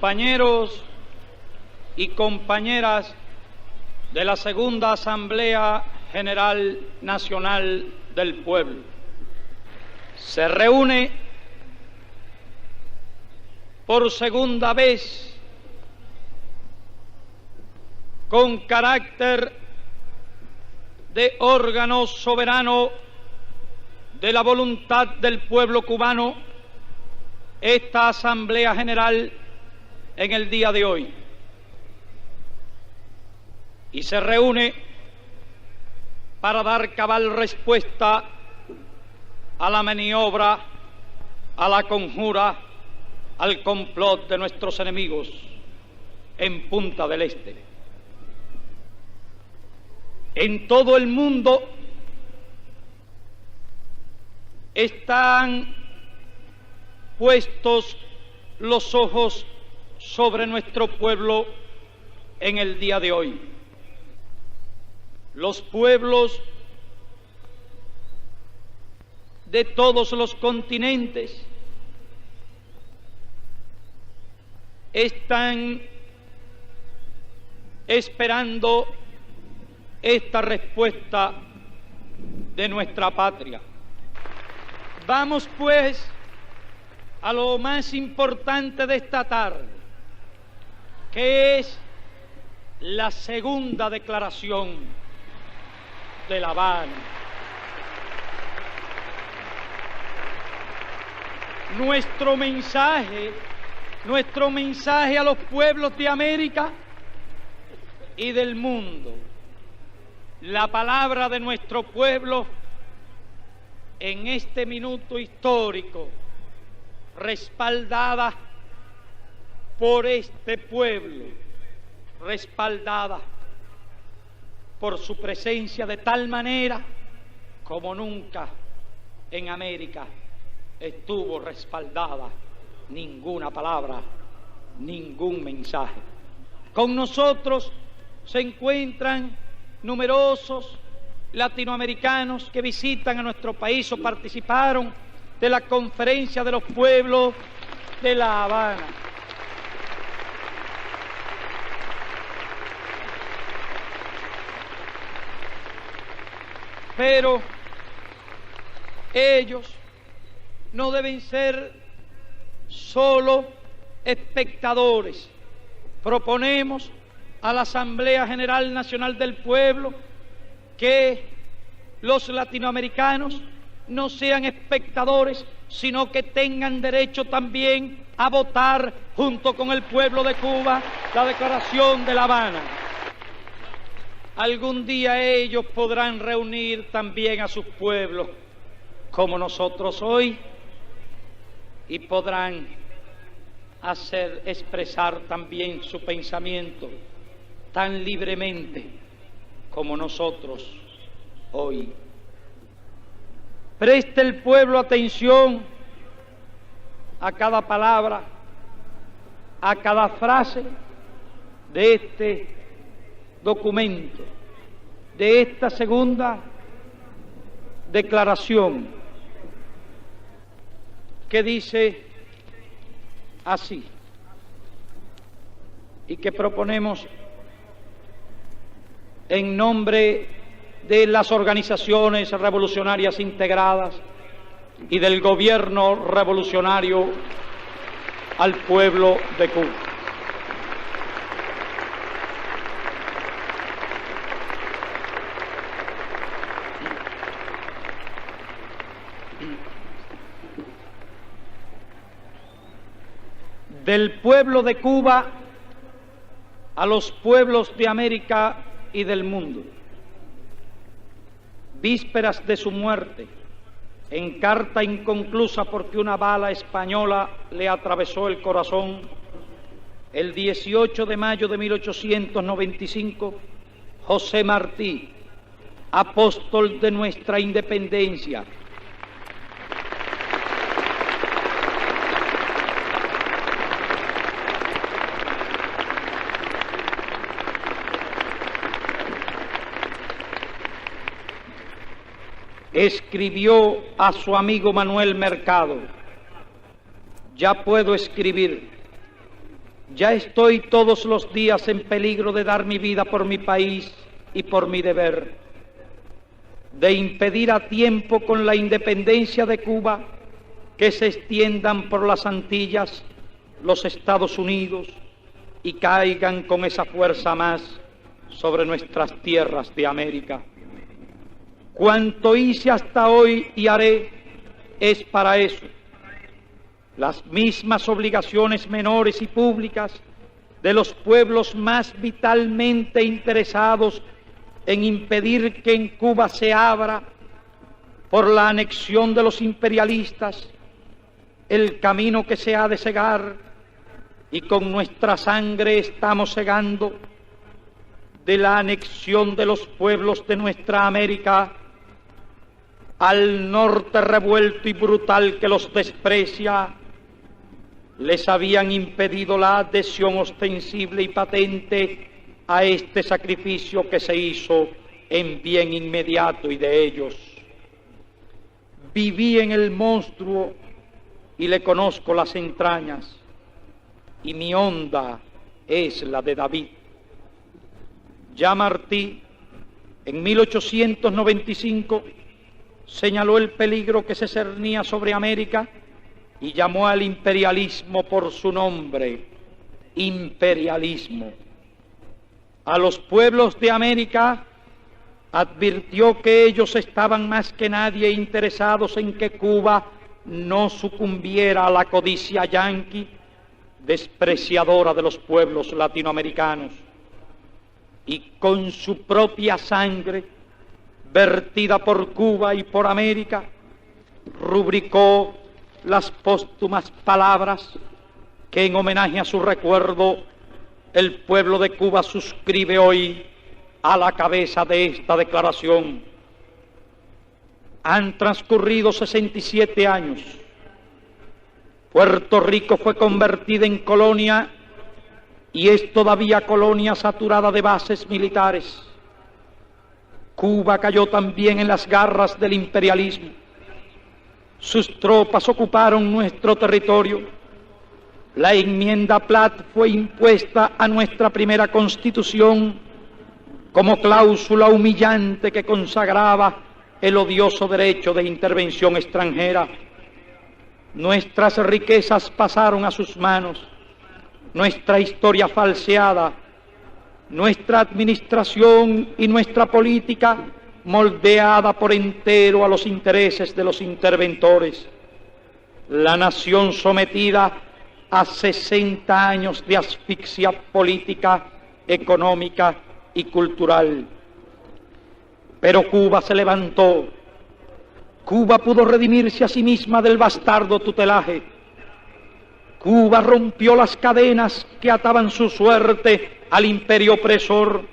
Compañeros y compañeras de la Segunda Asamblea General Nacional del Pueblo, se reúne por segunda vez con carácter de órgano soberano de la voluntad del pueblo cubano esta Asamblea General en el día de hoy, y se reúne para dar cabal respuesta a la maniobra, a la conjura, al complot de nuestros enemigos en Punta del Este. En todo el mundo están puestos los ojos sobre nuestro pueblo en el día de hoy. Los pueblos de todos los continentes están esperando esta respuesta de nuestra patria. Vamos pues a lo más importante de esta tarde, que es la segunda declaración de La Habana. Nuestro mensaje a los pueblos de América y del mundo, la palabra de nuestro pueblo en este minuto histórico, respaldada por este pueblo, respaldada por su presencia de tal manera como nunca en América estuvo respaldada ninguna palabra, ningún mensaje. Con nosotros se encuentran numerosos latinoamericanos que visitan a nuestro país o participaron de la Conferencia de los Pueblos de La Habana. Pero ellos no deben ser solo espectadores. Proponemos a la Asamblea General Nacional del Pueblo que los latinoamericanos no sean espectadores, sino que tengan derecho también a votar junto con el pueblo de Cuba la Declaración de La Habana. Algún día ellos podrán reunir también a sus pueblos como nosotros hoy y podrán expresar también su pensamiento tan libremente como nosotros hoy. Preste el pueblo atención a cada palabra, a cada frase de este documento, de esta segunda declaración, que dice así, y que proponemos en nombre de las organizaciones revolucionarias integradas y del gobierno revolucionario al pueblo de Cuba. Del pueblo de Cuba a los pueblos de América y del mundo. Vísperas de su muerte, en carta inconclusa porque una bala española le atravesó el corazón, el 18 de mayo de 1895, José Martí, apóstol de nuestra independencia, escribió a su amigo Manuel Mercado: ya puedo escribir, Ya estoy todos los días en peligro de dar mi vida por mi país y por mi deber, de impedir a tiempo con la independencia de Cuba que se extiendan por las Antillas los Estados Unidos y caigan con esa fuerza más sobre nuestras tierras de América. Cuanto hice hasta hoy y haré es para eso. Las mismas obligaciones menores y públicas de los pueblos más vitalmente interesados en impedir que en Cuba se abra, por la anexión de los imperialistas, el camino que se ha de cegar, y con nuestra sangre estamos cegando, de la anexión de los pueblos de nuestra América al norte revuelto y brutal que los desprecia, les habían impedido la adhesión ostensible y patente a este sacrificio que se hizo en bien inmediato y de ellos. Viví en el monstruo y le conozco las entrañas, y mi honda es la de David. Ya Martí, en 1895, señaló el peligro que se cernía sobre América y llamó al imperialismo por su nombre, imperialismo. A los pueblos de América advirtió que ellos estaban más que nadie interesados en que Cuba no sucumbiera a la codicia yanqui, despreciadora de los pueblos latinoamericanos, y con su propia sangre, vertida por Cuba y por América, rubricó las póstumas palabras que en homenaje a su recuerdo el pueblo de Cuba suscribe hoy a la cabeza de esta declaración. Han transcurrido 67 años. Puerto Rico fue convertida en colonia y es todavía colonia saturada de bases militares. Cuba cayó también en las garras del imperialismo. Sus tropas ocuparon nuestro territorio. La enmienda Platt fue impuesta a nuestra primera Constitución como cláusula humillante que consagraba el odioso derecho de intervención extranjera. Nuestras riquezas pasaron a sus manos, nuestra historia falseada, nuestra administración y nuestra política moldeada por entero a los intereses de los interventores. La nación sometida a 60 años de asfixia política, económica y cultural. Pero Cuba se levantó. Cuba pudo redimirse a sí misma del bastardo tutelaje. Cuba rompió las cadenas que ataban su suerte al imperio opresor,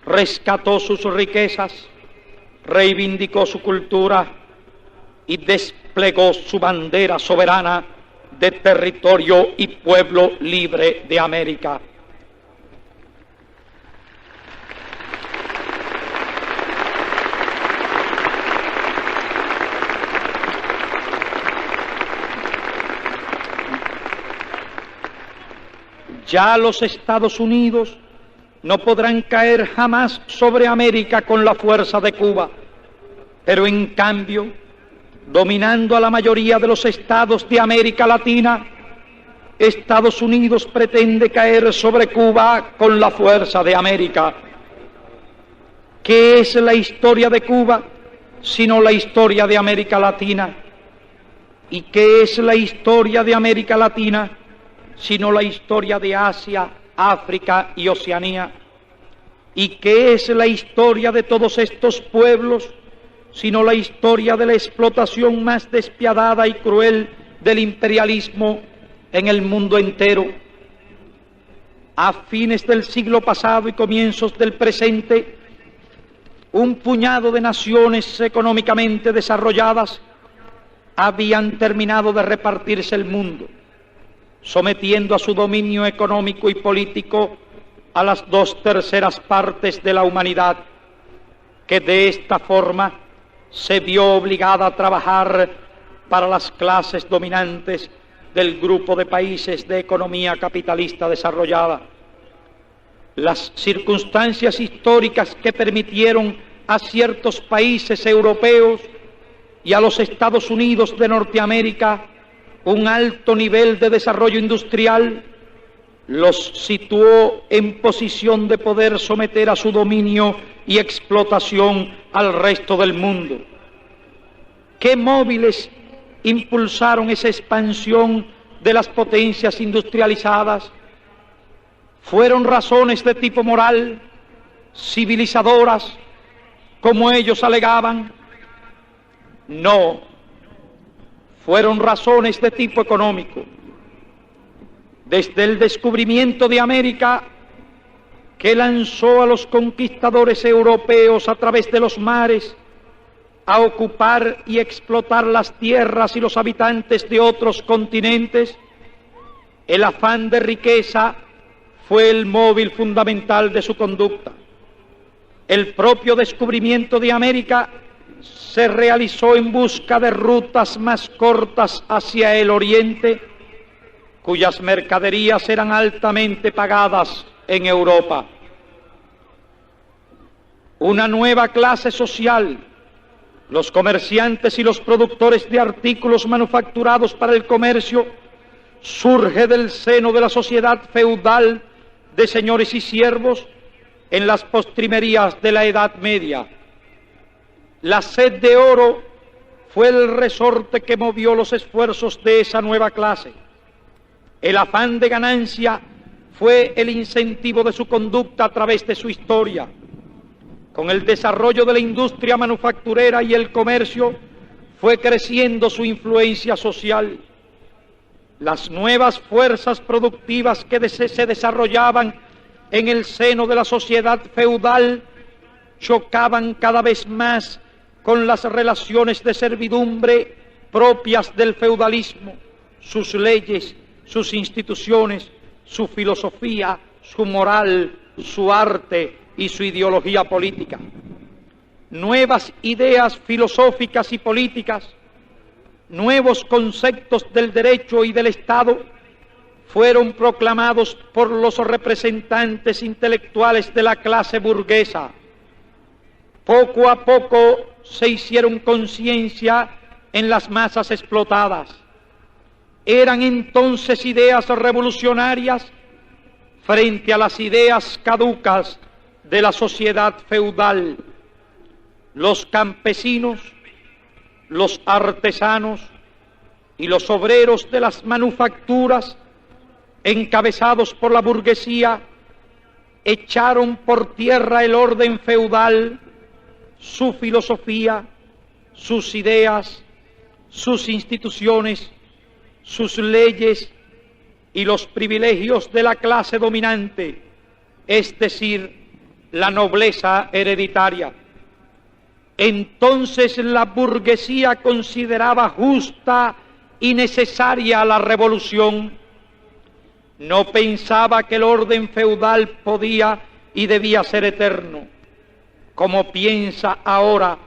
rescató sus riquezas, reivindicó su cultura y desplegó su bandera soberana de territorio y pueblo libre de América. Ya los Estados Unidos no podrán caer jamás sobre América con la fuerza de Cuba, pero en cambio, dominando a la mayoría de los estados de América Latina, Estados Unidos pretende caer sobre Cuba con la fuerza de América. ¿Qué es la historia de Cuba sino la historia de América Latina? ¿Y qué es la historia de América Latina sino la historia de Asia, África y Oceanía? ¿Y qué es la historia de todos estos pueblos sino la historia de la explotación más despiadada y cruel del imperialismo en el mundo entero? A fines del siglo pasado y comienzos del presente, un puñado de naciones económicamente desarrolladas habían terminado de repartirse el mundo, sometiendo a su dominio económico y político a las 2/3 partes de la humanidad, que de esta forma se vio obligada a trabajar para las clases dominantes del grupo de países de economía capitalista desarrollada. Las circunstancias históricas que permitieron a ciertos países europeos y a los Estados Unidos de Norteamérica un alto nivel de desarrollo industrial los situó en posición de poder someter a su dominio y explotación al resto del mundo. ¿Qué móviles impulsaron esa expansión de las potencias industrializadas? ¿Fueron razones de tipo moral, civilizadoras, como ellos alegaban? No, fueron razones de tipo económico. Desde el descubrimiento de América, que lanzó a los conquistadores europeos a través de los mares a ocupar y explotar las tierras y los habitantes de otros continentes, el afán de riqueza fue el móvil fundamental de su conducta. El propio descubrimiento de América se realizó en busca de rutas más cortas hacia el oriente, cuyas mercaderías eran altamente pagadas en Europa. Una nueva clase social, los comerciantes y los productores de artículos manufacturados para el comercio, surge del seno de la sociedad feudal de señores y siervos en las postrimerías de la Edad Media. La sed de oro fue el resorte que movió los esfuerzos de esa nueva clase. El afán de ganancia fue el incentivo de su conducta a través de su historia. Con el desarrollo de la industria manufacturera y el comercio fue creciendo su influencia social. Las nuevas fuerzas productivas que se desarrollaban en el seno de la sociedad feudal chocaban cada vez más con las relaciones de servidumbre propias del feudalismo, sus leyes, sus instituciones, su filosofía, su moral, su arte y su ideología política. Nuevas ideas filosóficas y políticas, nuevos conceptos del derecho y del Estado fueron proclamados por los representantes intelectuales de la clase burguesa. Poco a poco se hicieron conciencia en las masas explotadas. Eran entonces ideas revolucionarias frente a las ideas caducas de la sociedad feudal. Los campesinos, los artesanos y los obreros de las manufacturas, encabezados por la burguesía, echaron por tierra el orden feudal, su filosofía, sus ideas, sus instituciones, sus leyes y los privilegios de la clase dominante, es decir, la nobleza hereditaria. Entonces la burguesía consideraba justa y necesaria la revolución. No pensaba que el orden feudal podía y debía ser eterno, como piensa ahora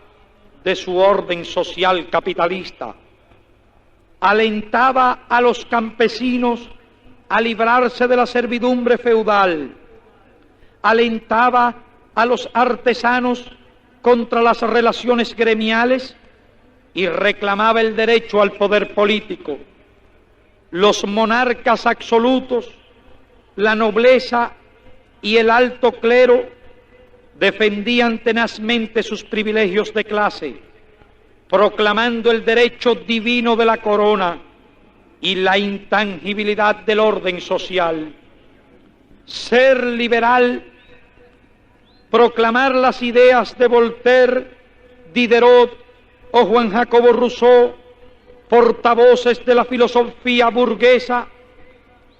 de su orden social capitalista. Alentaba a los campesinos a librarse de la servidumbre feudal, alentaba a los artesanos contra las relaciones gremiales y reclamaba el derecho al poder político. Los monarcas absolutos, la nobleza y el alto clero defendían tenazmente sus privilegios de clase, proclamando el derecho divino de la corona y la intangibilidad del orden social. Ser liberal, proclamar las ideas de Voltaire, Diderot o Juan Jacobo Rousseau, portavoces de la filosofía burguesa,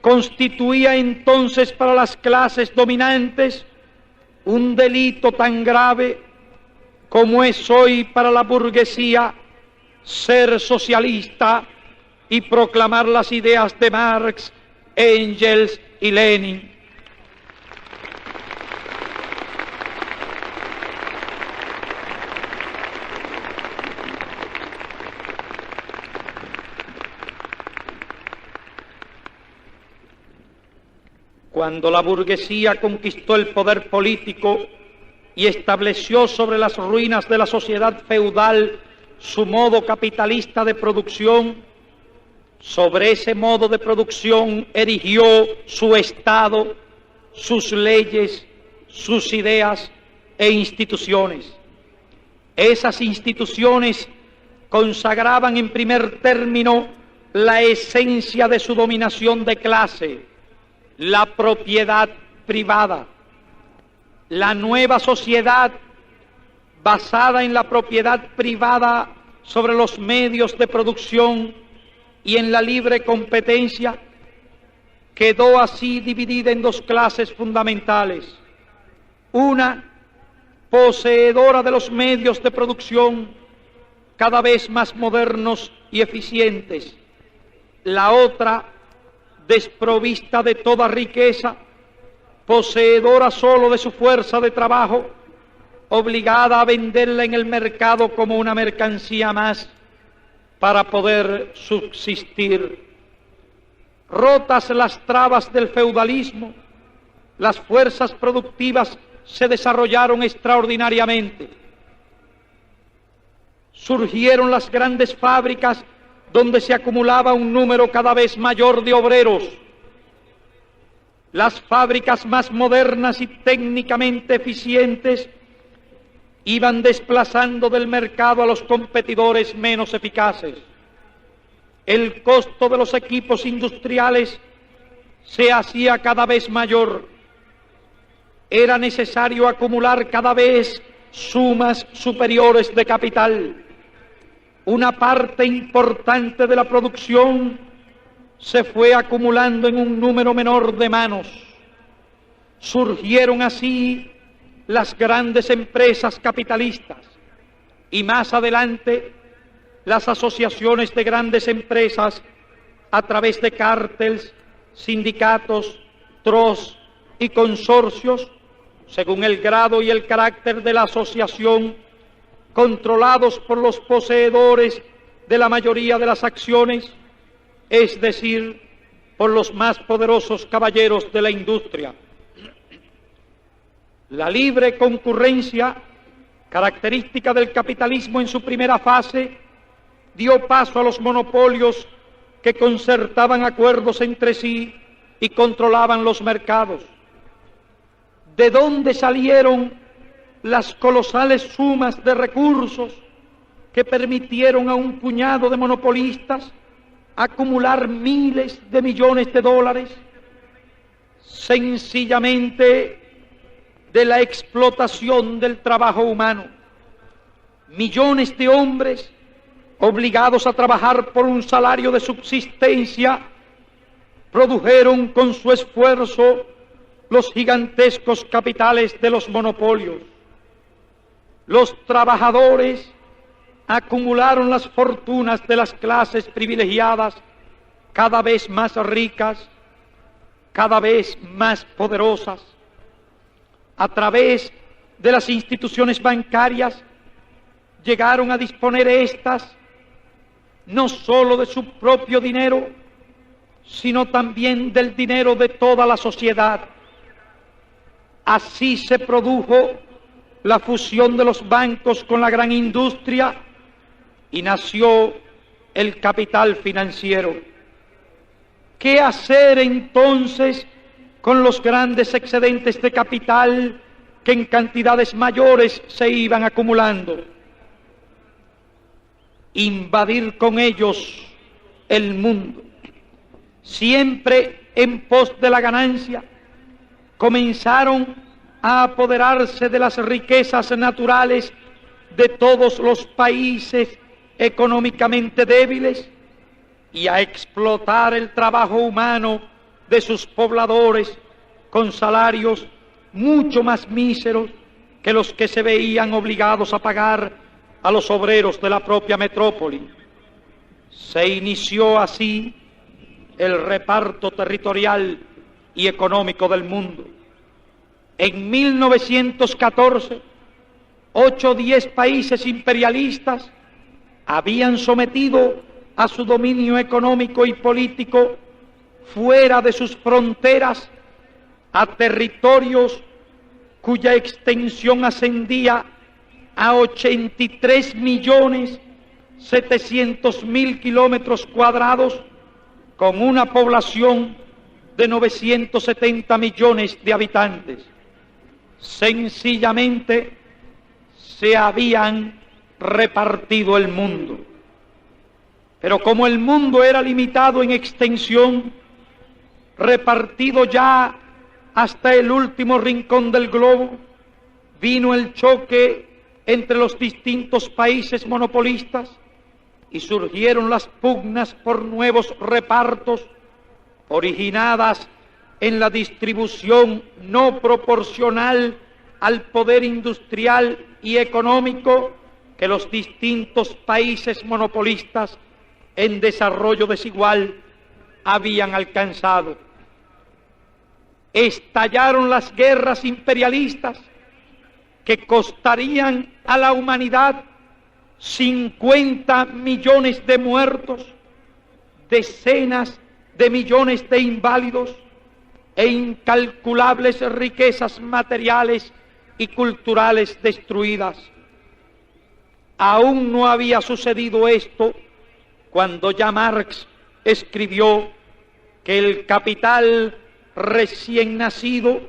constituía entonces para las clases dominantes un delito tan grave como es hoy para la burguesía ser socialista y proclamar las ideas de Marx, Engels y Lenin. Cuando la burguesía conquistó el poder político y estableció sobre las ruinas de la sociedad feudal su modo capitalista de producción, sobre ese modo de producción erigió su Estado, sus leyes, sus ideas e instituciones. Esas instituciones consagraban en primer término la esencia de su dominación de clase, la propiedad privada. La nueva sociedad, basada en la propiedad privada sobre los medios de producción y en la libre competencia, quedó así dividida en dos clases fundamentales. Una, poseedora de los medios de producción cada vez más modernos y eficientes. La otra, desprovista de toda riqueza, poseedora solo de su fuerza de trabajo, obligada a venderla en el mercado como una mercancía más para poder subsistir. Rotas las trabas del feudalismo, las fuerzas productivas se desarrollaron extraordinariamente. Surgieron las grandes fábricas donde se acumulaba un número cada vez mayor de obreros. Las fábricas más modernas y técnicamente eficientes iban desplazando del mercado a los competidores menos eficaces. El costo de los equipos industriales se hacía cada vez mayor. Era necesario acumular cada vez sumas superiores de capital. Una parte importante de la producción se fue acumulando en un número menor de manos. Surgieron así las grandes empresas capitalistas y más adelante las asociaciones de grandes empresas a través de cárteles, sindicatos, trusts y consorcios, según el grado y el carácter de la asociación, controlados por los poseedores de la mayoría de las acciones, es decir, por los más poderosos caballeros de la industria. La libre concurrencia, característica del capitalismo en su primera fase, dio paso a los monopolios que concertaban acuerdos entre sí y controlaban los mercados. ¿De dónde salieron las colosales sumas de recursos que permitieron a un puñado de monopolistas acumular miles de millones de dólares? Sencillamente de la explotación del trabajo humano. Millones de hombres obligados a trabajar por un salario de subsistencia produjeron con su esfuerzo los gigantescos capitales de los monopolios. Los trabajadores acumularon las fortunas de las clases privilegiadas, cada vez más ricas, cada vez más poderosas. A través de las instituciones bancarias llegaron a disponer estas no sólo de su propio dinero, sino también del dinero de toda la sociedad. Así se produjo la fusión de los bancos con la gran industria y nació el capital financiero. ¿Qué hacer entonces con los grandes excedentes de capital que en cantidades mayores se iban acumulando? Invadir con ellos el mundo. Siempre en pos de la ganancia, comenzaron a apoderarse de las riquezas naturales de todos los países económicamente débiles y a explotar el trabajo humano de sus pobladores con salarios mucho más míseros que los que se veían obligados a pagar a los obreros de la propia metrópoli. Se inició así el reparto territorial y económico del mundo. En 1914, 8 o 10 países imperialistas habían sometido a su dominio económico y político fuera de sus fronteras a territorios cuya extensión ascendía a 83.700.000 kilómetros cuadrados, con una población de 970 millones de habitantes. Sencillamente se habían repartido el mundo. Pero como el mundo era limitado en extensión, repartido ya hasta el último rincón del globo, vino el choque entre los distintos países monopolistas y surgieron las pugnas por nuevos repartos, originadas en la distribución no proporcional al poder industrial y económico que los distintos países monopolistas en desarrollo desigual habían alcanzado. Estallaron las guerras imperialistas que costarían a la humanidad 50 millones de muertos, decenas de millones de inválidos e incalculables riquezas materiales y culturales destruidas. Aún no había sucedido esto cuando ya Marx escribió que el capital recién nacido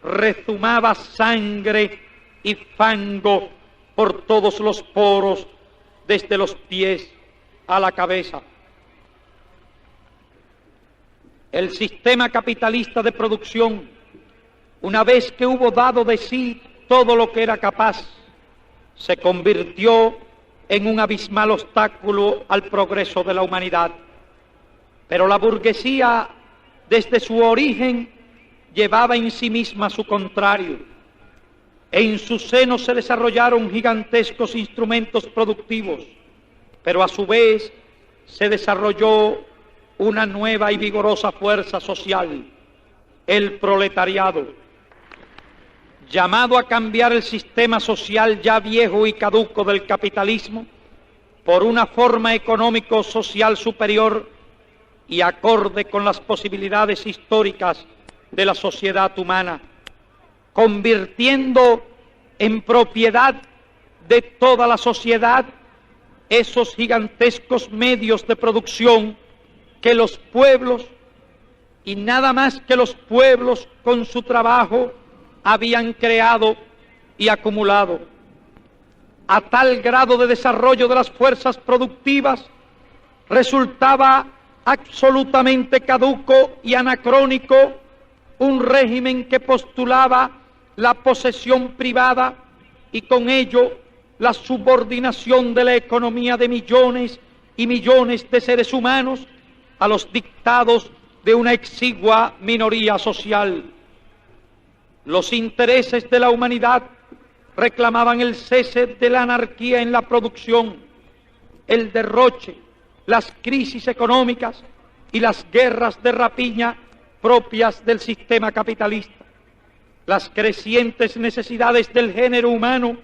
rezumaba sangre y fango por todos los poros, desde los pies a la cabeza. El sistema capitalista de producción, una vez que hubo dado de sí todo lo que era capaz, se convirtió en un abismal obstáculo al progreso de la humanidad. Pero la burguesía, desde su origen, llevaba en sí misma su contrario. En su seno se desarrollaron gigantescos instrumentos productivos, pero a su vez se desarrolló una nueva y vigorosa fuerza social, el proletariado, llamado a cambiar el sistema social ya viejo y caduco del capitalismo por una forma económico-social superior y acorde con las posibilidades históricas de la sociedad humana, convirtiendo en propiedad de toda la sociedad esos gigantescos medios de producción que los pueblos, y nada más que los pueblos con su trabajo, habían creado y acumulado. A tal grado de desarrollo de las fuerzas productivas, resultaba absolutamente caduco y anacrónico un régimen que postulaba la posesión privada y con ello la subordinación de la economía de millones y millones de seres humanos a los dictados de una exigua minoría social. Los intereses de la humanidad reclamaban el cese de la anarquía en la producción, el derroche, las crisis económicas y las guerras de rapiña propias del sistema capitalista. Las crecientes necesidades del género humano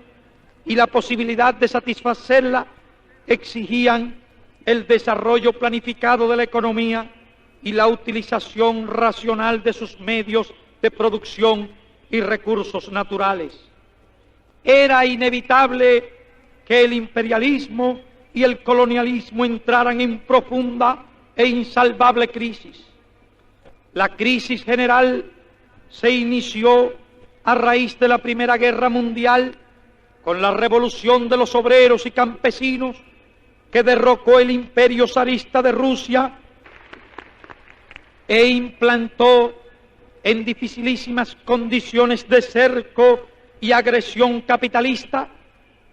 y la posibilidad de satisfacerla exigían el desarrollo planificado de la economía y la utilización racional de sus medios de producción y recursos naturales. Era inevitable que el imperialismo y el colonialismo entraran en profunda e insalvable crisis. La crisis general se inició a raíz de la Primera Guerra Mundial con la revolución de los obreros y campesinos que derrocó el imperio zarista de Rusia e implantó en dificilísimas condiciones de cerco y agresión capitalista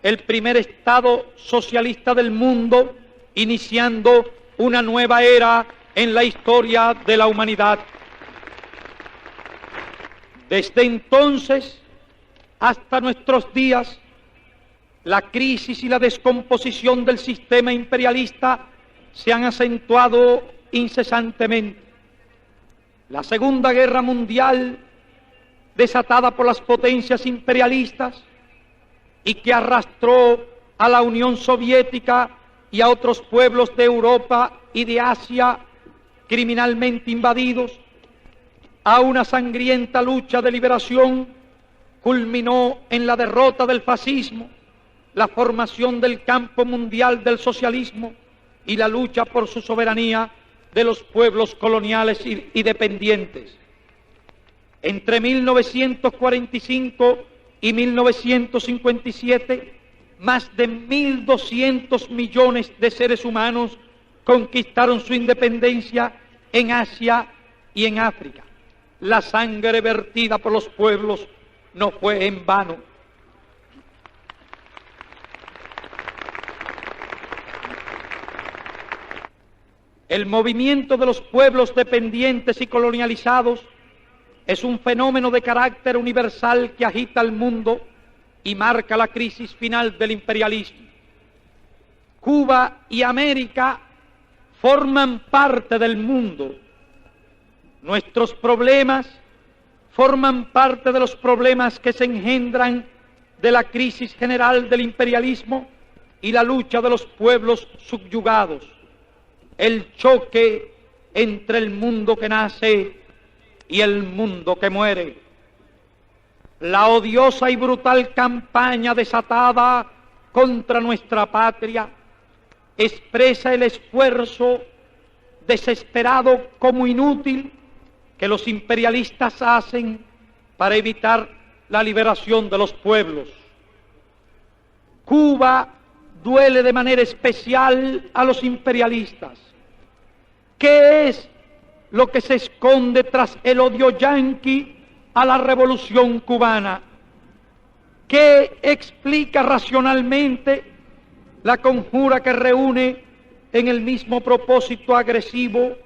el primer Estado socialista del mundo, iniciando una nueva era en la historia de la humanidad. Desde entonces hasta nuestros días, la crisis y la descomposición del sistema imperialista se han acentuado incesantemente. La Segunda Guerra Mundial, desatada por las potencias imperialistas y que arrastró a la Unión Soviética y a otros pueblos de Europa y de Asia criminalmente invadidos, a una sangrienta lucha de liberación, culminó en la derrota del fascismo, la formación del campo mundial del socialismo y la lucha por su soberanía de los pueblos coloniales y dependientes. Entre 1945 y 1957, más de 1.200 millones de seres humanos conquistaron su independencia en Asia y en África. La sangre vertida por los pueblos no fue en vano. El movimiento de los pueblos dependientes y colonializados es un fenómeno de carácter universal que agita al mundo y marca la crisis final del imperialismo. Cuba y América forman parte del mundo. Nuestros problemas forman parte de los problemas que se engendran de la crisis general del imperialismo y la lucha de los pueblos subyugados. El choque entre el mundo que nace y el mundo que muere. La odiosa y brutal campaña desatada contra nuestra patria expresa el esfuerzo desesperado como inútil que los imperialistas hacen para evitar la liberación de los pueblos. Cuba duele de manera especial a los imperialistas. ¿Qué es lo que se esconde tras el odio yanqui a la revolución cubana? ¿Qué explica racionalmente la conjura que reúne en el mismo propósito agresivo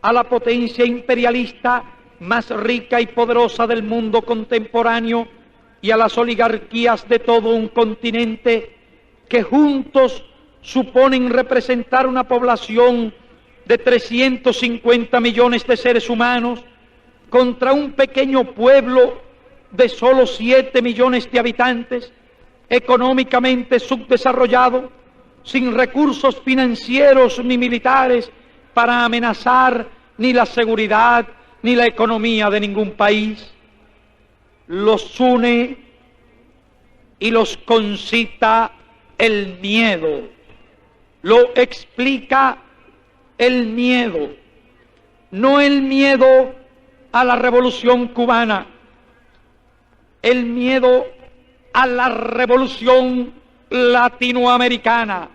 a la potencia imperialista más rica y poderosa del mundo contemporáneo y a las oligarquías de todo un continente que juntos suponen representar una población de 350 millones de seres humanos contra un pequeño pueblo de solo 7 millones de habitantes, económicamente subdesarrollado, sin recursos financieros ni militares para amenazar ni la seguridad ni la economía de ningún país? Los une y los concita el miedo, lo explica el miedo, no el miedo a la revolución cubana, el miedo a la revolución latinoamericana.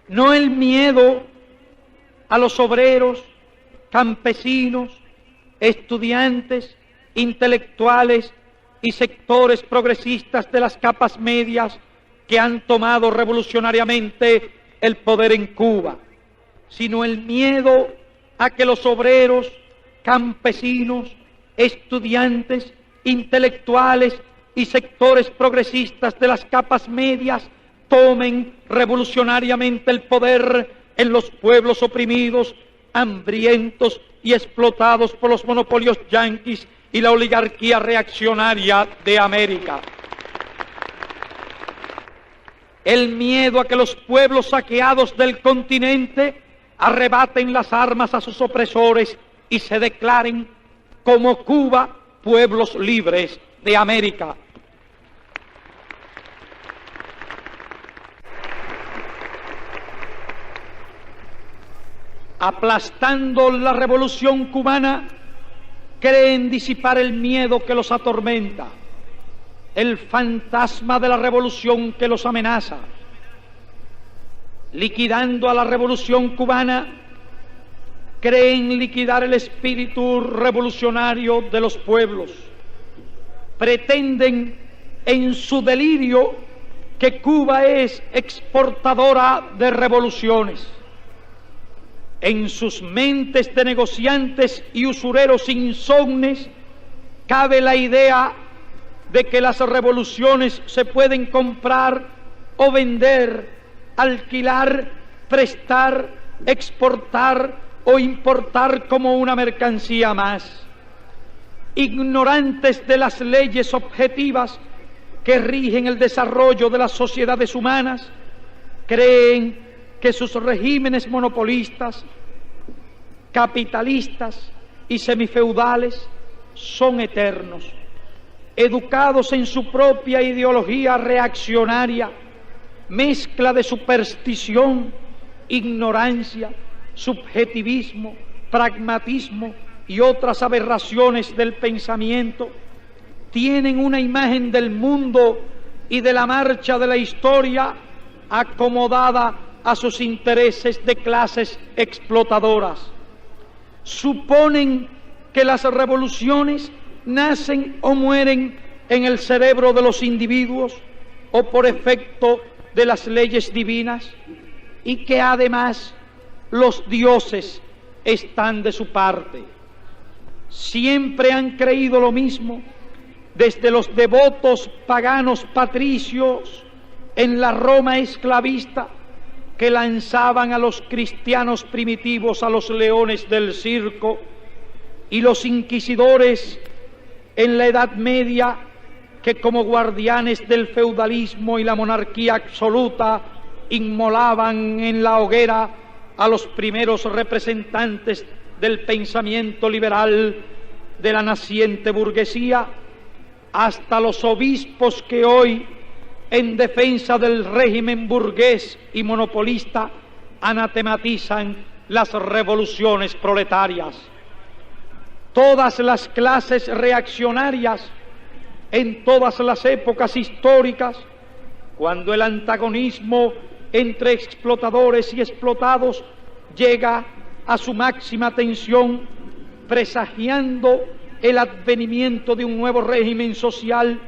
No el miedo a los obreros, campesinos, estudiantes, intelectuales y sectores progresistas de las capas medias que han tomado revolucionariamente el poder en Cuba, sino el miedo a que los obreros, campesinos, estudiantes, intelectuales y sectores progresistas de las capas medias tomen revolucionariamente el poder en los pueblos oprimidos, hambrientos y explotados por los monopolios yanquis y la oligarquía reaccionaria de América. El miedo a que los pueblos saqueados del continente arrebaten las armas a sus opresores y se declaren como Cuba pueblos libres de América. Aplastando la revolución cubana, creen disipar el miedo que los atormenta, el fantasma de la revolución que los amenaza. Liquidando a la revolución cubana, creen liquidar el espíritu revolucionario de los pueblos. Pretenden en su delirio que Cuba es exportadora de revoluciones. En sus mentes de negociantes y usureros insomnes cabe la idea de que las revoluciones se pueden comprar o vender, alquilar, prestar, exportar o importar como una mercancía más. ignorantes de las leyes objetivas que rigen el desarrollo de las sociedades humanas, creen que sus regímenes monopolistas, capitalistas y semifeudales son eternos, educados en su propia ideología reaccionaria, mezcla de superstición, ignorancia, subjetivismo, pragmatismo y otras aberraciones del pensamiento, tienen una imagen del mundo y de la marcha de la historia acomodada a sus intereses de clases explotadoras. Suponen que las revoluciones nacen o mueren en el cerebro de los individuos o por efecto de las leyes divinas, y que además los dioses están de su parte. Siempre han creído lo mismo, desde los devotos paganos patricios en la Roma esclavista, que lanzaban a los cristianos primitivos a los leones del circo, y los inquisidores en la Edad Media, que como guardianes del feudalismo y la monarquía absoluta inmolaban en la hoguera a los primeros representantes del pensamiento liberal de la naciente burguesía, hasta los obispos que hoy, en defensa del régimen burgués y monopolista, anatematizan las revoluciones proletarias. Todas las clases reaccionarias, en todas las épocas históricas, cuando el antagonismo entre explotadores y explotados llega a su máxima tensión, presagiando el advenimiento de un nuevo régimen social,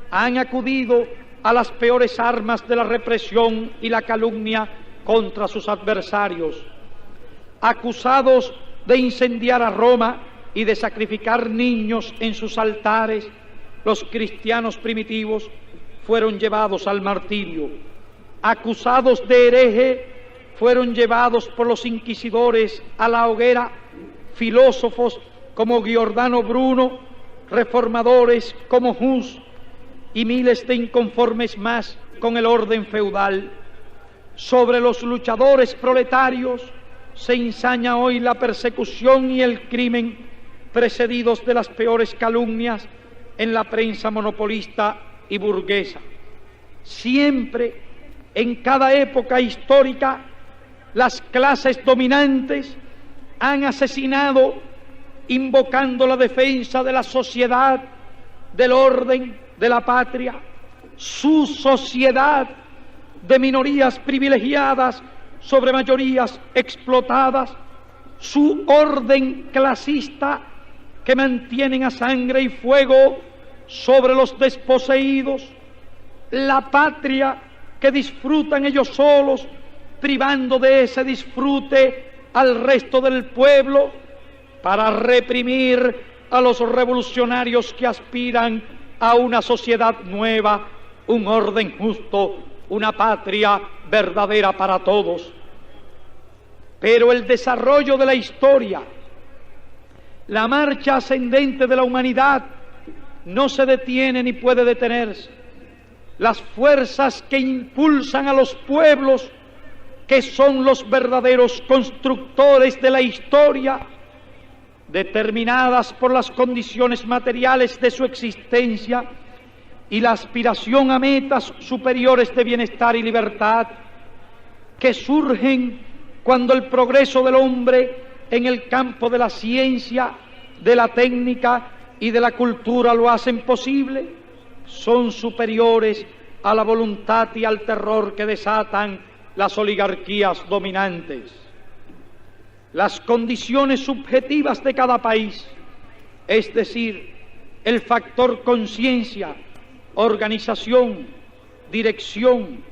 han acudido a las peores armas de la represión y la calumnia contra sus adversarios. Acusados de incendiar a Roma y de sacrificar niños en sus altares, los cristianos primitivos fueron llevados al martirio. Acusados de hereje, fueron llevados por los inquisidores a la hoguera filósofos como Giordano Bruno, reformadores como Hus y miles de inconformes más con el orden feudal. Sobre los luchadores proletarios se ensaña hoy la persecución y el crimen, precedidos de las peores calumnias en la prensa monopolista y burguesa. Siempre, en cada época histórica, las clases dominantes han asesinado invocando la defensa de la sociedad, del orden, de la patria, su sociedad de minorías privilegiadas sobre mayorías explotadas, su orden clasista que mantienen a sangre y fuego sobre los desposeídos, la patria que disfrutan ellos solos, privando de ese disfrute al resto del pueblo, para reprimir a los revolucionarios que aspiran a una sociedad nueva, un orden justo, una patria verdadera para todos. Pero el desarrollo de la historia, la marcha ascendente de la humanidad, no se detiene ni puede detenerse. Las fuerzas que impulsan a los pueblos, que son los verdaderos constructores de la historia, determinadas por las condiciones materiales de su existencia y la aspiración a metas superiores de bienestar y libertad, que surgen cuando el progreso del hombre en el campo de la ciencia, de la técnica y de la cultura lo hacen posible, son superiores a la voluntad y al terror que desatan las oligarquías dominantes. Las condiciones subjetivas de cada país, es decir, el factor conciencia, organización, dirección,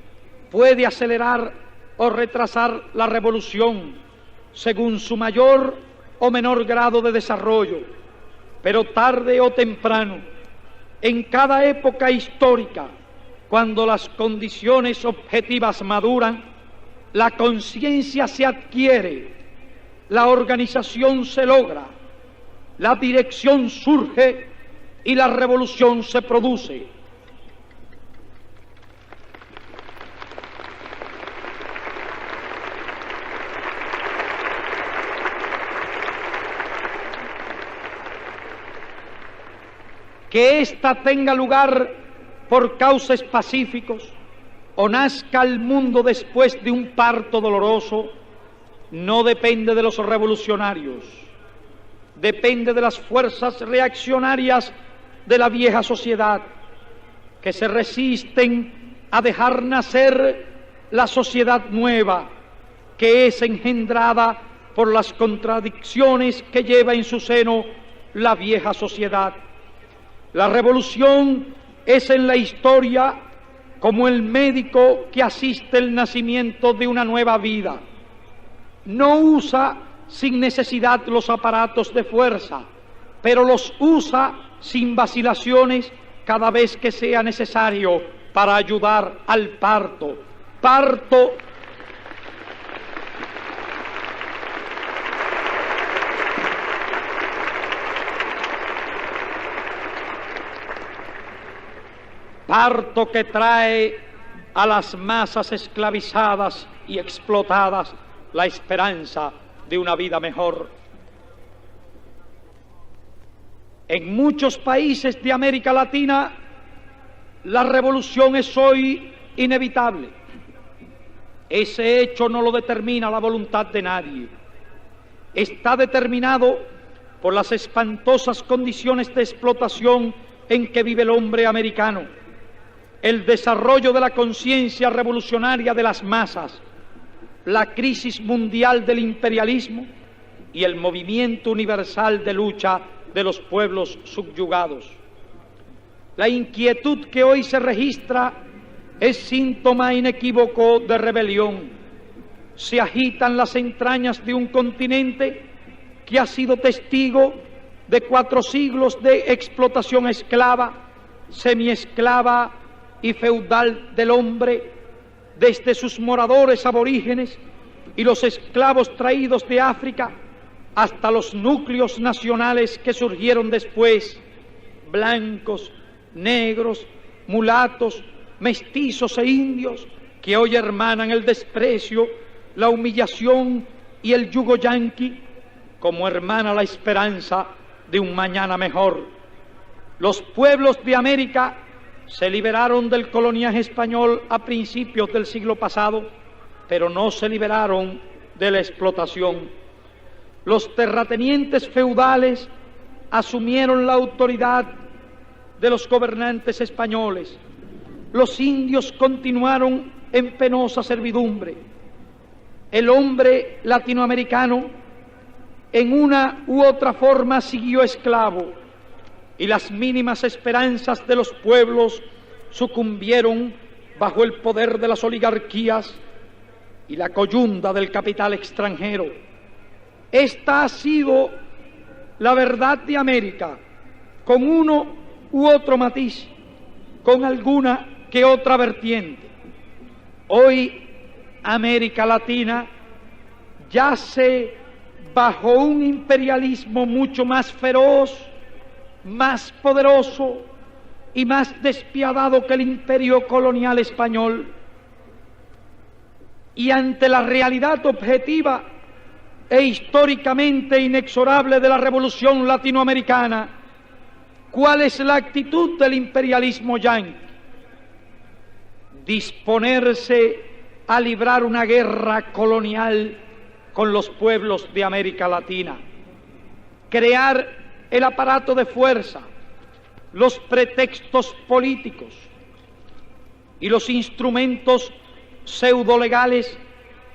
puede acelerar o retrasar la revolución según su mayor o menor grado de desarrollo, pero tarde o temprano, en cada época histórica, cuando las condiciones objetivas maduran, la conciencia se adquiere, la organización se logra, la dirección surge y la revolución se produce. Que ésta tenga lugar por cauces pacíficos o nazca al mundo después de un parto doloroso, no depende de los revolucionarios, depende de las fuerzas reaccionarias de la vieja sociedad, que se resisten a dejar nacer la sociedad nueva, que es engendrada por las contradicciones que lleva en su seno la vieja sociedad. La revolución es en la historia como el médico que asiste el nacimiento de una nueva vida. No usa sin necesidad los aparatos de fuerza, pero los usa sin vacilaciones cada vez que sea necesario para ayudar al parto. Parto que trae a las masas esclavizadas y explotadas la esperanza de una vida mejor. En muchos países de América Latina, la revolución es hoy inevitable. Ese hecho no lo determina la voluntad de nadie. Está determinado por las espantosas condiciones de explotación en que vive el hombre americano, el desarrollo de la conciencia revolucionaria de las masas, la crisis mundial del imperialismo y el movimiento universal de lucha de los pueblos subyugados. La inquietud que hoy se registra es síntoma inequívoco de rebelión. Se agitan las entrañas de un continente que ha sido testigo de 4 siglos de explotación esclava, semiesclava y feudal del hombre, desde sus moradores aborígenes y los esclavos traídos de África hasta los núcleos nacionales que surgieron después, blancos, negros, mulatos, mestizos e indios, que hoy hermanan el desprecio, la humillación y el yugo yanqui, como hermana la esperanza de un mañana mejor. Los pueblos de América se liberaron del coloniaje español a principios del siglo pasado, pero no se liberaron de la explotación. Los terratenientes feudales asumieron la autoridad de los gobernantes españoles. Los indios continuaron en penosa servidumbre. El hombre latinoamericano en una u otra forma siguió esclavo, y las mínimas esperanzas de los pueblos sucumbieron bajo el poder de las oligarquías y la coyunda del capital extranjero. Esta ha sido la verdad de América, con uno u otro matiz, con alguna que otra vertiente. Hoy América Latina yace bajo un imperialismo mucho más feroz, más poderoso y más despiadado que el imperio colonial español. Y ante la realidad objetiva e históricamente inexorable de la revolución latinoamericana, ¿cuál es la actitud del imperialismo yanqui? Disponerse a librar una guerra colonial con los pueblos de América Latina, crear el aparato de fuerza, los pretextos políticos y los instrumentos pseudolegales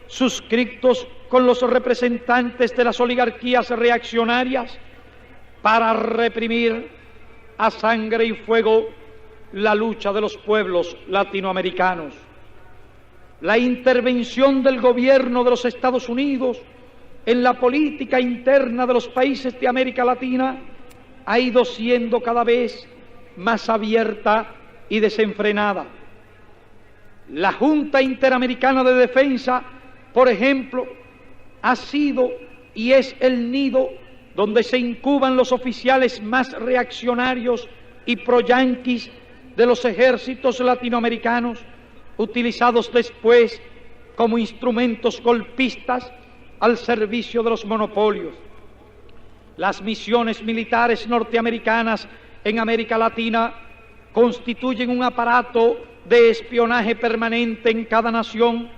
suscritos con los representantes de las oligarquías reaccionarias para reprimir a sangre y fuego la lucha de los pueblos latinoamericanos. La intervención del gobierno de los Estados Unidos en la política interna de los países de América Latina ha ido siendo cada vez más abierta y desenfrenada. La Junta Interamericana de Defensa, por ejemplo, ha sido y es el nido donde se incuban los oficiales más reaccionarios y pro-yanquis de los ejércitos latinoamericanos, utilizados después como instrumentos golpistas al servicio de los monopolios. Las misiones militares norteamericanas en América Latina constituyen un aparato de espionaje permanente en cada nación,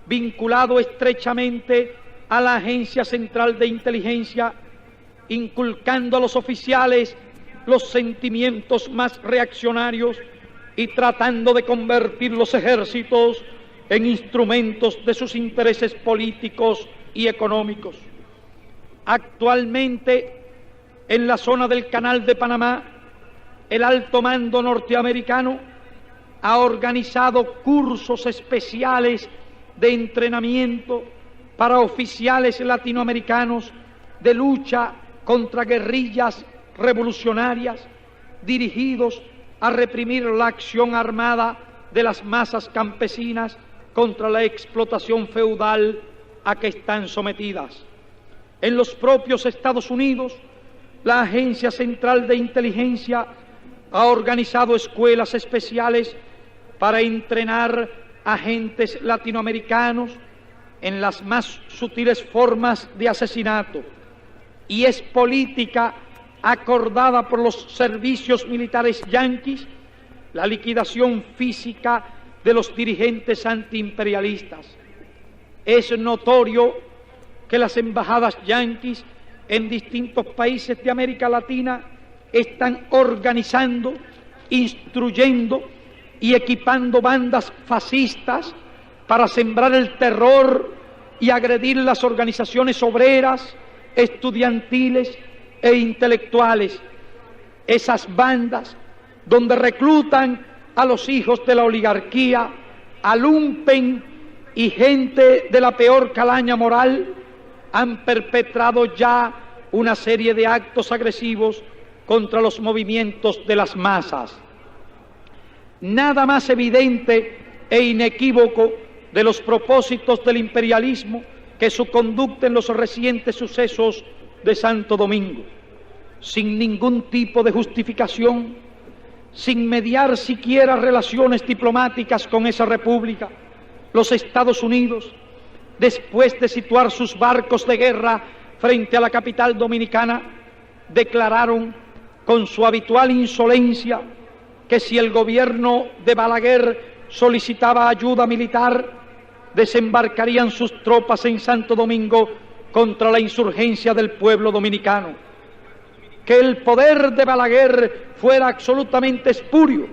vinculado estrechamente a la Agencia Central de Inteligencia, inculcando a los oficiales los sentimientos más reaccionarios y tratando de convertir los ejércitos en instrumentos de sus intereses políticos y económicos. Actualmente, en la zona del Canal de Panamá, el alto mando norteamericano ha organizado cursos especiales de entrenamiento para oficiales latinoamericanos de lucha contra guerrillas revolucionarias dirigidos a reprimir la acción armada de las masas campesinas contra la explotación feudal a que están sometidas. En los propios Estados Unidos, la Agencia Central de Inteligencia ha organizado escuelas especiales para entrenar agentes latinoamericanos en las más sutiles formas de asesinato, y es política acordada por los servicios militares yanquis la liquidación física de los dirigentes antiimperialistas. Es notorio que las embajadas yanquis en distintos países de América Latina están organizando, instruyendo y equipando bandas fascistas para sembrar el terror y agredir las organizaciones obreras, estudiantiles e intelectuales. Esas bandas donde reclutan a los hijos de la oligarquía, a lumpen y gente de la peor calaña moral, han perpetrado ya una serie de actos agresivos contra los movimientos de las masas. Nada más evidente e inequívoco de los propósitos del imperialismo que su conducta en los recientes sucesos de Santo Domingo. Sin ningún tipo de justificación, sin mediar siquiera relaciones diplomáticas con esa república, los Estados Unidos, después de situar sus barcos de guerra frente a la capital dominicana, declararon con su habitual insolencia que si el gobierno de Balaguer solicitaba ayuda militar, desembarcarían sus tropas en Santo Domingo contra la insurgencia del pueblo dominicano. Que el poder de Balaguer fuera absolutamente espurio,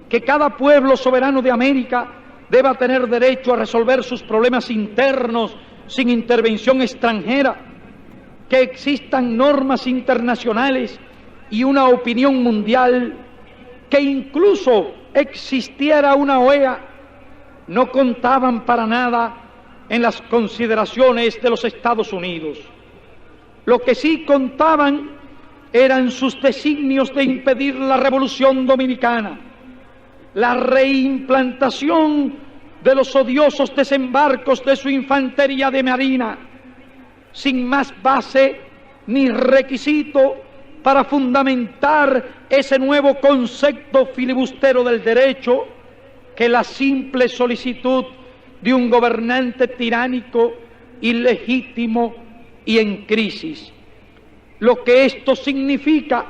que cada pueblo soberano de América deba tener derecho a resolver sus problemas internos sin intervención extranjera, que existan normas internacionales y una opinión mundial, que incluso existiera una OEA, no contaban para nada en las consideraciones de los Estados Unidos. Lo que sí contaban eran sus designios de impedir la Revolución Dominicana, la reimplantación de los odiosos desembarcos de su infantería de marina, sin más base ni requisito para fundamentar ese nuevo concepto filibustero del derecho que la simple solicitud de un gobernante tiránico, ilegítimo y en crisis. Lo que esto significa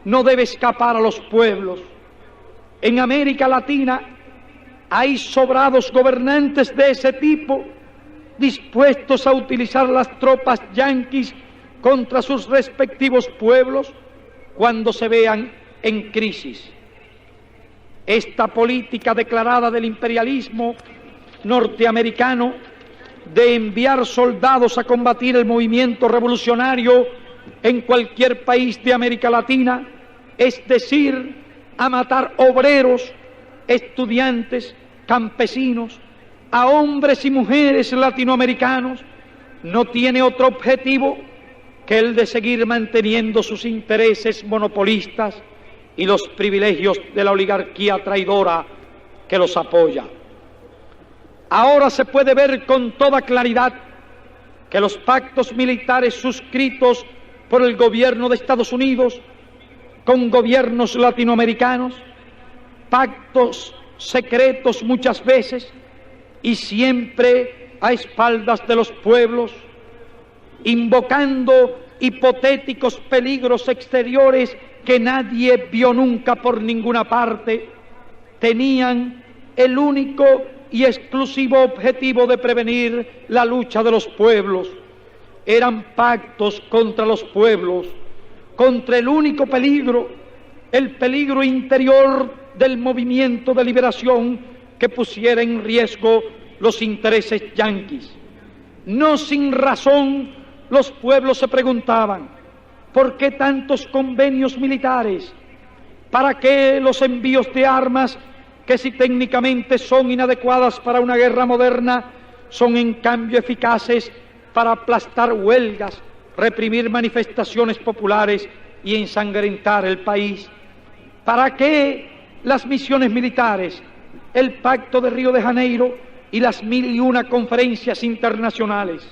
no debe escapar a los pueblos. En América Latina hay sobrados gobernantes de ese tipo dispuestos a utilizar las tropas yanquis contra sus respectivos pueblos cuando se vean en crisis. Esta política declarada del imperialismo norteamericano de enviar soldados a combatir el movimiento revolucionario en cualquier país de América Latina, es decir, a matar obreros, estudiantes, campesinos, a hombres y mujeres latinoamericanos, no tiene otro objetivo que el de seguir manteniendo sus intereses monopolistas y los privilegios de la oligarquía traidora que los apoya. Ahora se puede ver con toda claridad que los pactos militares suscritos por el gobierno de Estados Unidos con gobiernos latinoamericanos, pactos secretos muchas veces y siempre a espaldas de los pueblos, invocando hipotéticos peligros exteriores que nadie vio nunca por ninguna parte, tenían el único y exclusivo objetivo de prevenir la lucha de los pueblos. Eran pactos contra los pueblos, contra el único peligro, el peligro interior del movimiento de liberación que pusiera en riesgo los intereses yanquis. No sin razón los pueblos se preguntaban, ¿por qué tantos convenios militares? ¿Para qué los envíos de armas que, si técnicamente son inadecuadas para una guerra moderna, son en cambio eficaces para aplastar huelgas, reprimir manifestaciones populares y ensangrentar el país? ¿Para qué las misiones militares, el Pacto de Río de Janeiro y las 1001 conferencias internacionales?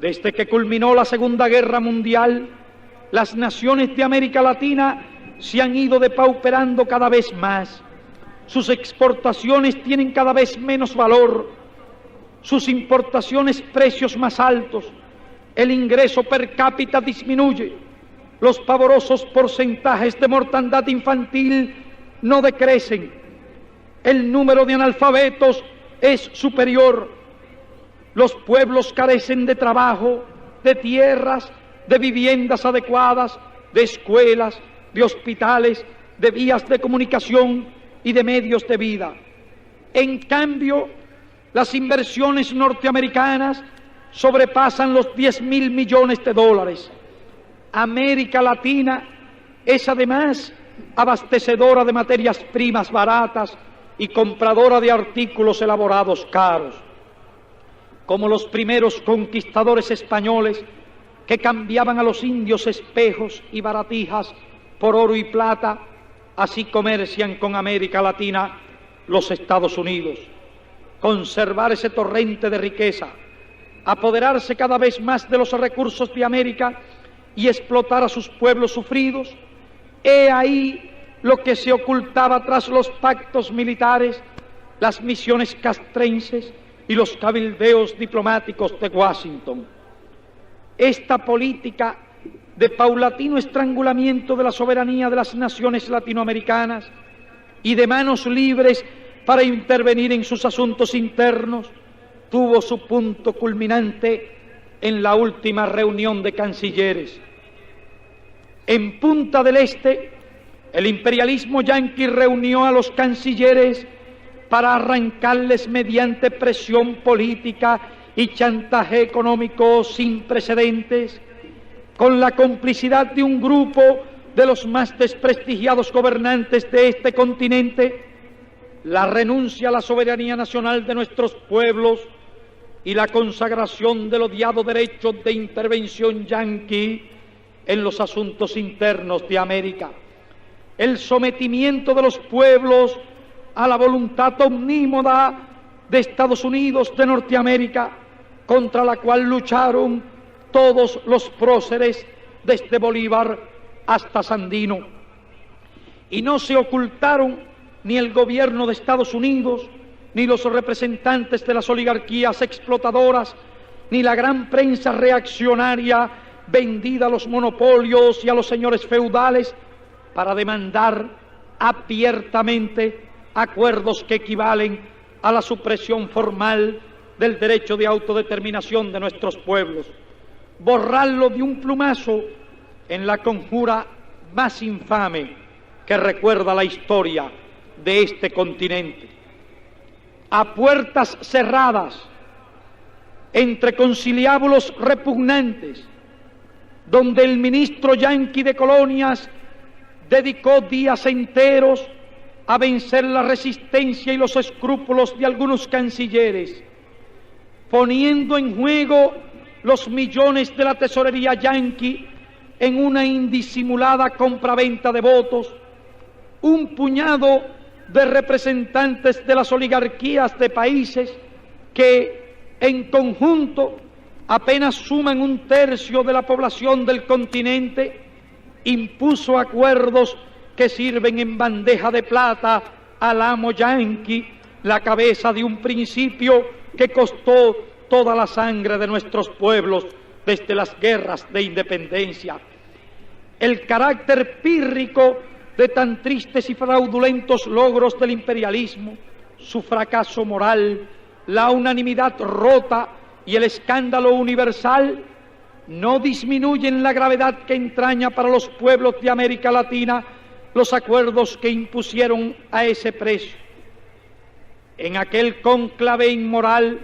Desde que culminó la Segunda Guerra Mundial, las naciones de América Latina se han ido depauperando cada vez más. Sus exportaciones tienen cada vez menos valor, sus importaciones precios más altos, el ingreso per cápita disminuye, los pavorosos porcentajes de mortandad infantil no decrecen, el número de analfabetos es superior, los pueblos carecen de trabajo, de tierras, de viviendas adecuadas, de escuelas, de hospitales, de vías de comunicación y de medios de vida. En cambio, las inversiones norteamericanas sobrepasan los 10.000 millones de dólares. América Latina es además abastecedora de materias primas baratas y compradora de artículos elaborados caros. Como los primeros conquistadores españoles que cambiaban a los indios espejos y baratijas por oro y plata, así comercian con América Latina los Estados Unidos. Conservar ese torrente de riqueza, apoderarse cada vez más de los recursos de América y explotar a sus pueblos sufridos, he ahí lo que se ocultaba tras los pactos militares, las misiones castrenses y los cabildeos diplomáticos de Washington. Esta política de paulatino estrangulamiento de la soberanía de las naciones latinoamericanas y de manos libres para intervenir en sus asuntos internos, tuvo su punto culminante en la última reunión de cancilleres. En Punta del Este, el imperialismo yanqui reunió a los cancilleres para arrancarles mediante presión política y chantaje económico sin precedentes, con la complicidad de un grupo de los más desprestigiados gobernantes de este continente, la renuncia a la soberanía nacional de nuestros pueblos y la consagración del odiado derecho de intervención yanqui en los asuntos internos de América, el sometimiento de los pueblos a la voluntad omnímoda de Estados Unidos de Norteamérica, contra la cual lucharon todos los próceres desde Bolívar hasta Sandino. Y no se ocultaron ni el gobierno de Estados Unidos, ni los representantes de las oligarquías explotadoras, ni la gran prensa reaccionaria vendida a los monopolios y a los señores feudales para demandar abiertamente acuerdos que equivalen a la supresión formal del derecho de autodeterminación de nuestros pueblos, borrarlo de un plumazo en la conjura más infame que recuerda la historia de este continente. A puertas cerradas, entre conciliábulos repugnantes, donde el ministro yanqui de Colonias dedicó días enteros a vencer la resistencia y los escrúpulos de algunos cancilleres, poniendo en juego los millones de la tesorería yanqui en una indisimulada compraventa de votos, un puñado de representantes de las oligarquías de países que en conjunto apenas suman 1/3 de la población del continente, impuso acuerdos que sirven en bandeja de plata al amo yanqui, la cabeza de un principio que costó toda la sangre de nuestros pueblos desde las guerras de independencia. El carácter pírrico de tan tristes y fraudulentos logros del imperialismo, su fracaso moral, la unanimidad rota y el escándalo universal no disminuyen la gravedad que entraña para los pueblos de América Latina los acuerdos que impusieron a ese precio. En aquel cónclave inmoral,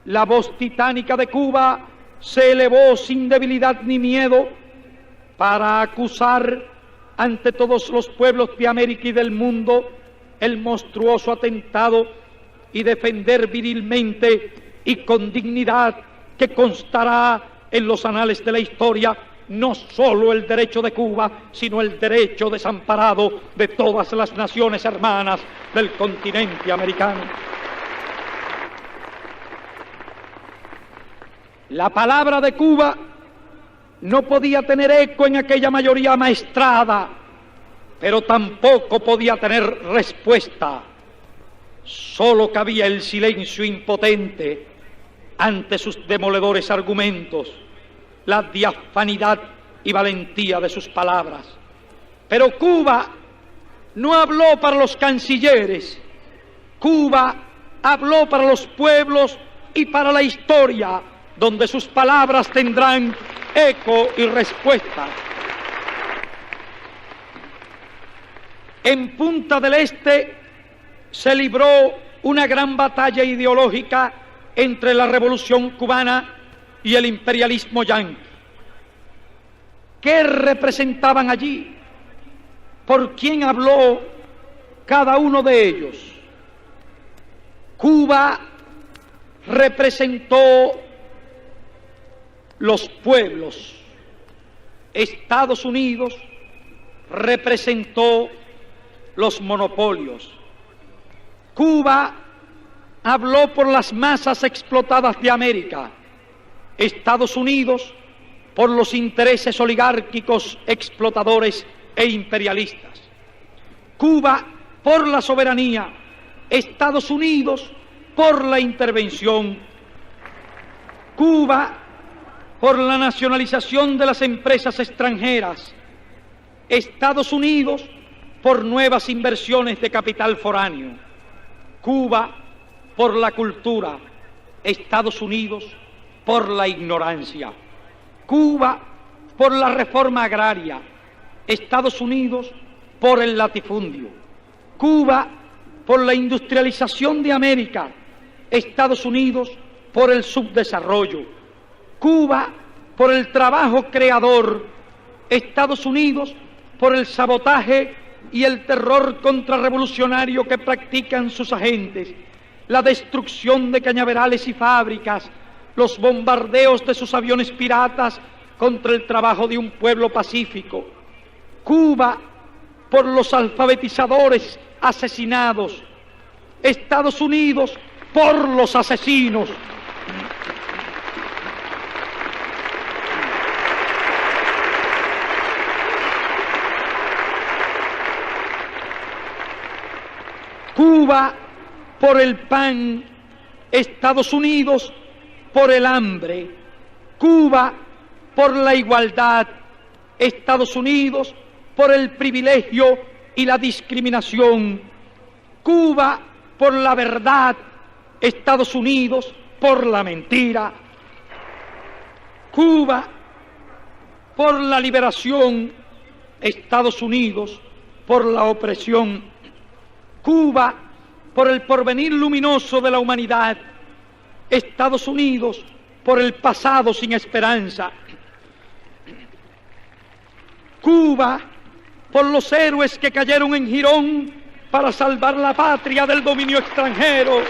la voz titánica de Cuba se elevó sin debilidad ni miedo para acusar ante todos los pueblos de América y del mundo el monstruoso atentado y defender virilmente y con dignidad que constará en los anales de la historia no solo el derecho de Cuba, sino el derecho desamparado de todas las naciones hermanas del continente americano. La palabra de Cuba no podía tener eco en aquella mayoría amaestrada, pero tampoco podía tener respuesta. Solo cabía el silencio impotente ante sus demoledores argumentos, la diafanidad y valentía de sus palabras. Pero Cuba no habló para los cancilleres, Cuba habló para los pueblos y para la historia, donde sus palabras tendrán eco y respuesta. En Punta del Este se libró una gran batalla ideológica entre la Revolución Cubana y el imperialismo yanqui. ¿Qué representaban allí? ¿Por quién habló cada uno de ellos? Cuba representó los pueblos. Estados Unidos representó los monopolios. Cuba habló por las masas explotadas de América. Estados Unidos por los intereses oligárquicos, explotadores e imperialistas. Cuba por la soberanía. Estados Unidos por la intervención. Cuba por la nacionalización de las empresas extranjeras. Estados Unidos por nuevas inversiones de capital foráneo. Cuba por la cultura. Estados Unidos por la ignorancia. Cuba por la reforma agraria. Estados Unidos por el latifundio. Cuba por la industrialización de América. Estados Unidos por el subdesarrollo. Cuba por el trabajo creador. Estados Unidos por el sabotaje y el terror contrarrevolucionario que practican sus agentes, la destrucción de cañaverales y fábricas, los bombardeos de sus aviones piratas contra el trabajo de un pueblo pacífico. Cuba por los alfabetizadores asesinados. Estados Unidos por los asesinos. Cuba por el pan, Estados Unidos por el hambre. Cuba por la igualdad, Estados Unidos por el privilegio y la discriminación. Cuba por la verdad, Estados Unidos por la mentira. Cuba por la liberación, Estados Unidos por la opresión. Cuba por el porvenir luminoso de la humanidad, Estados Unidos por el pasado sin esperanza. Cuba por los héroes que cayeron en Girón para salvar la patria del dominio extranjero.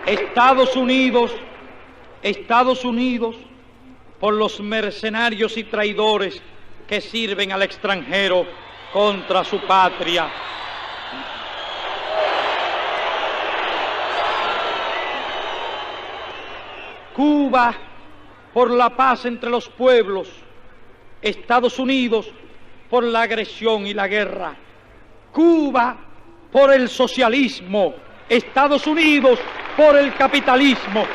Estados Unidos por los mercenarios y traidores que sirven al extranjero contra su patria. Cuba por la paz entre los pueblos, Estados Unidos por la agresión y la guerra. Cuba por el socialismo, Estados Unidos por el capitalismo.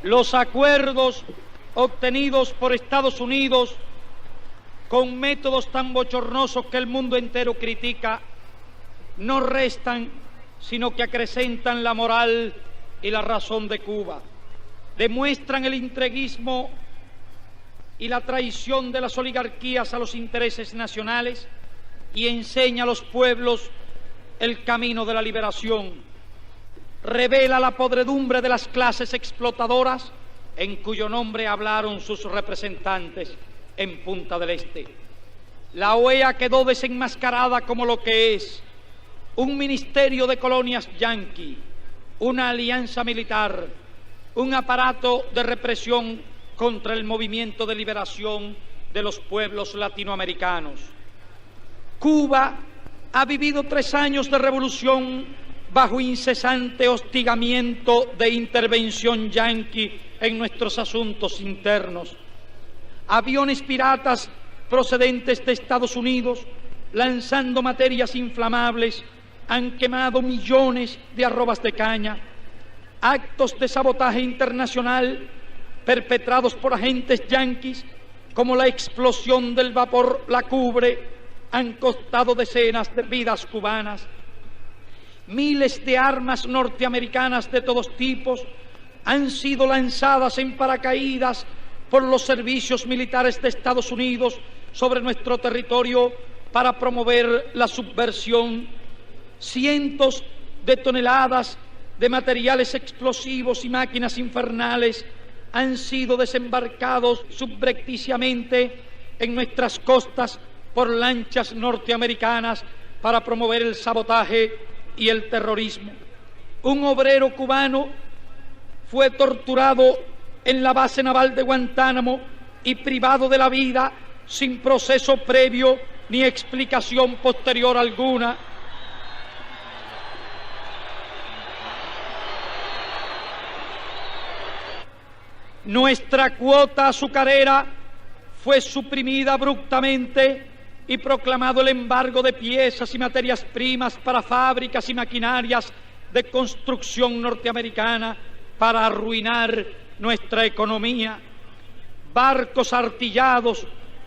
Los acuerdos obtenidos por Estados Unidos con métodos tan bochornosos que el mundo entero critica, no restan, sino que acrecentan la moral y la razón de Cuba. Demuestran el intriguismo y la traición de las oligarquías a los intereses nacionales y enseña a los pueblos el camino de la liberación. Revela la podredumbre de las clases explotadoras en cuyo nombre hablaron sus representantes en Punta del Este. La OEA quedó desenmascarada como lo que es un ministerio de colonias yanqui, una alianza militar, un aparato de represión contra el movimiento de liberación de los pueblos latinoamericanos. Cuba ha vivido 3 años de revolución bajo incesante hostigamiento de intervención yanqui en nuestros asuntos internos. Aviones piratas procedentes de Estados Unidos, lanzando materias inflamables, han quemado millones de arrobas de caña. Actos de sabotaje internacional perpetrados por agentes yanquis, como la explosión del vapor La Cubre, han costado decenas de vidas cubanas. Miles de armas norteamericanas de todos tipos han sido lanzadas en paracaídas por los servicios militares de Estados Unidos sobre nuestro territorio para promover la subversión. Cientos de toneladas de materiales explosivos y máquinas infernales han sido desembarcados subrepticiamente en nuestras costas por lanchas norteamericanas para promover el sabotaje y el terrorismo. Un obrero cubano fue torturado en la base naval de Guantánamo y privado de la vida sin proceso previo ni explicación posterior alguna. Nuestra cuota azucarera fue suprimida abruptamente y proclamado el embargo de piezas y materias primas para fábricas y maquinarias de construcción norteamericana para arruinar nuestra economía. Barcos artillados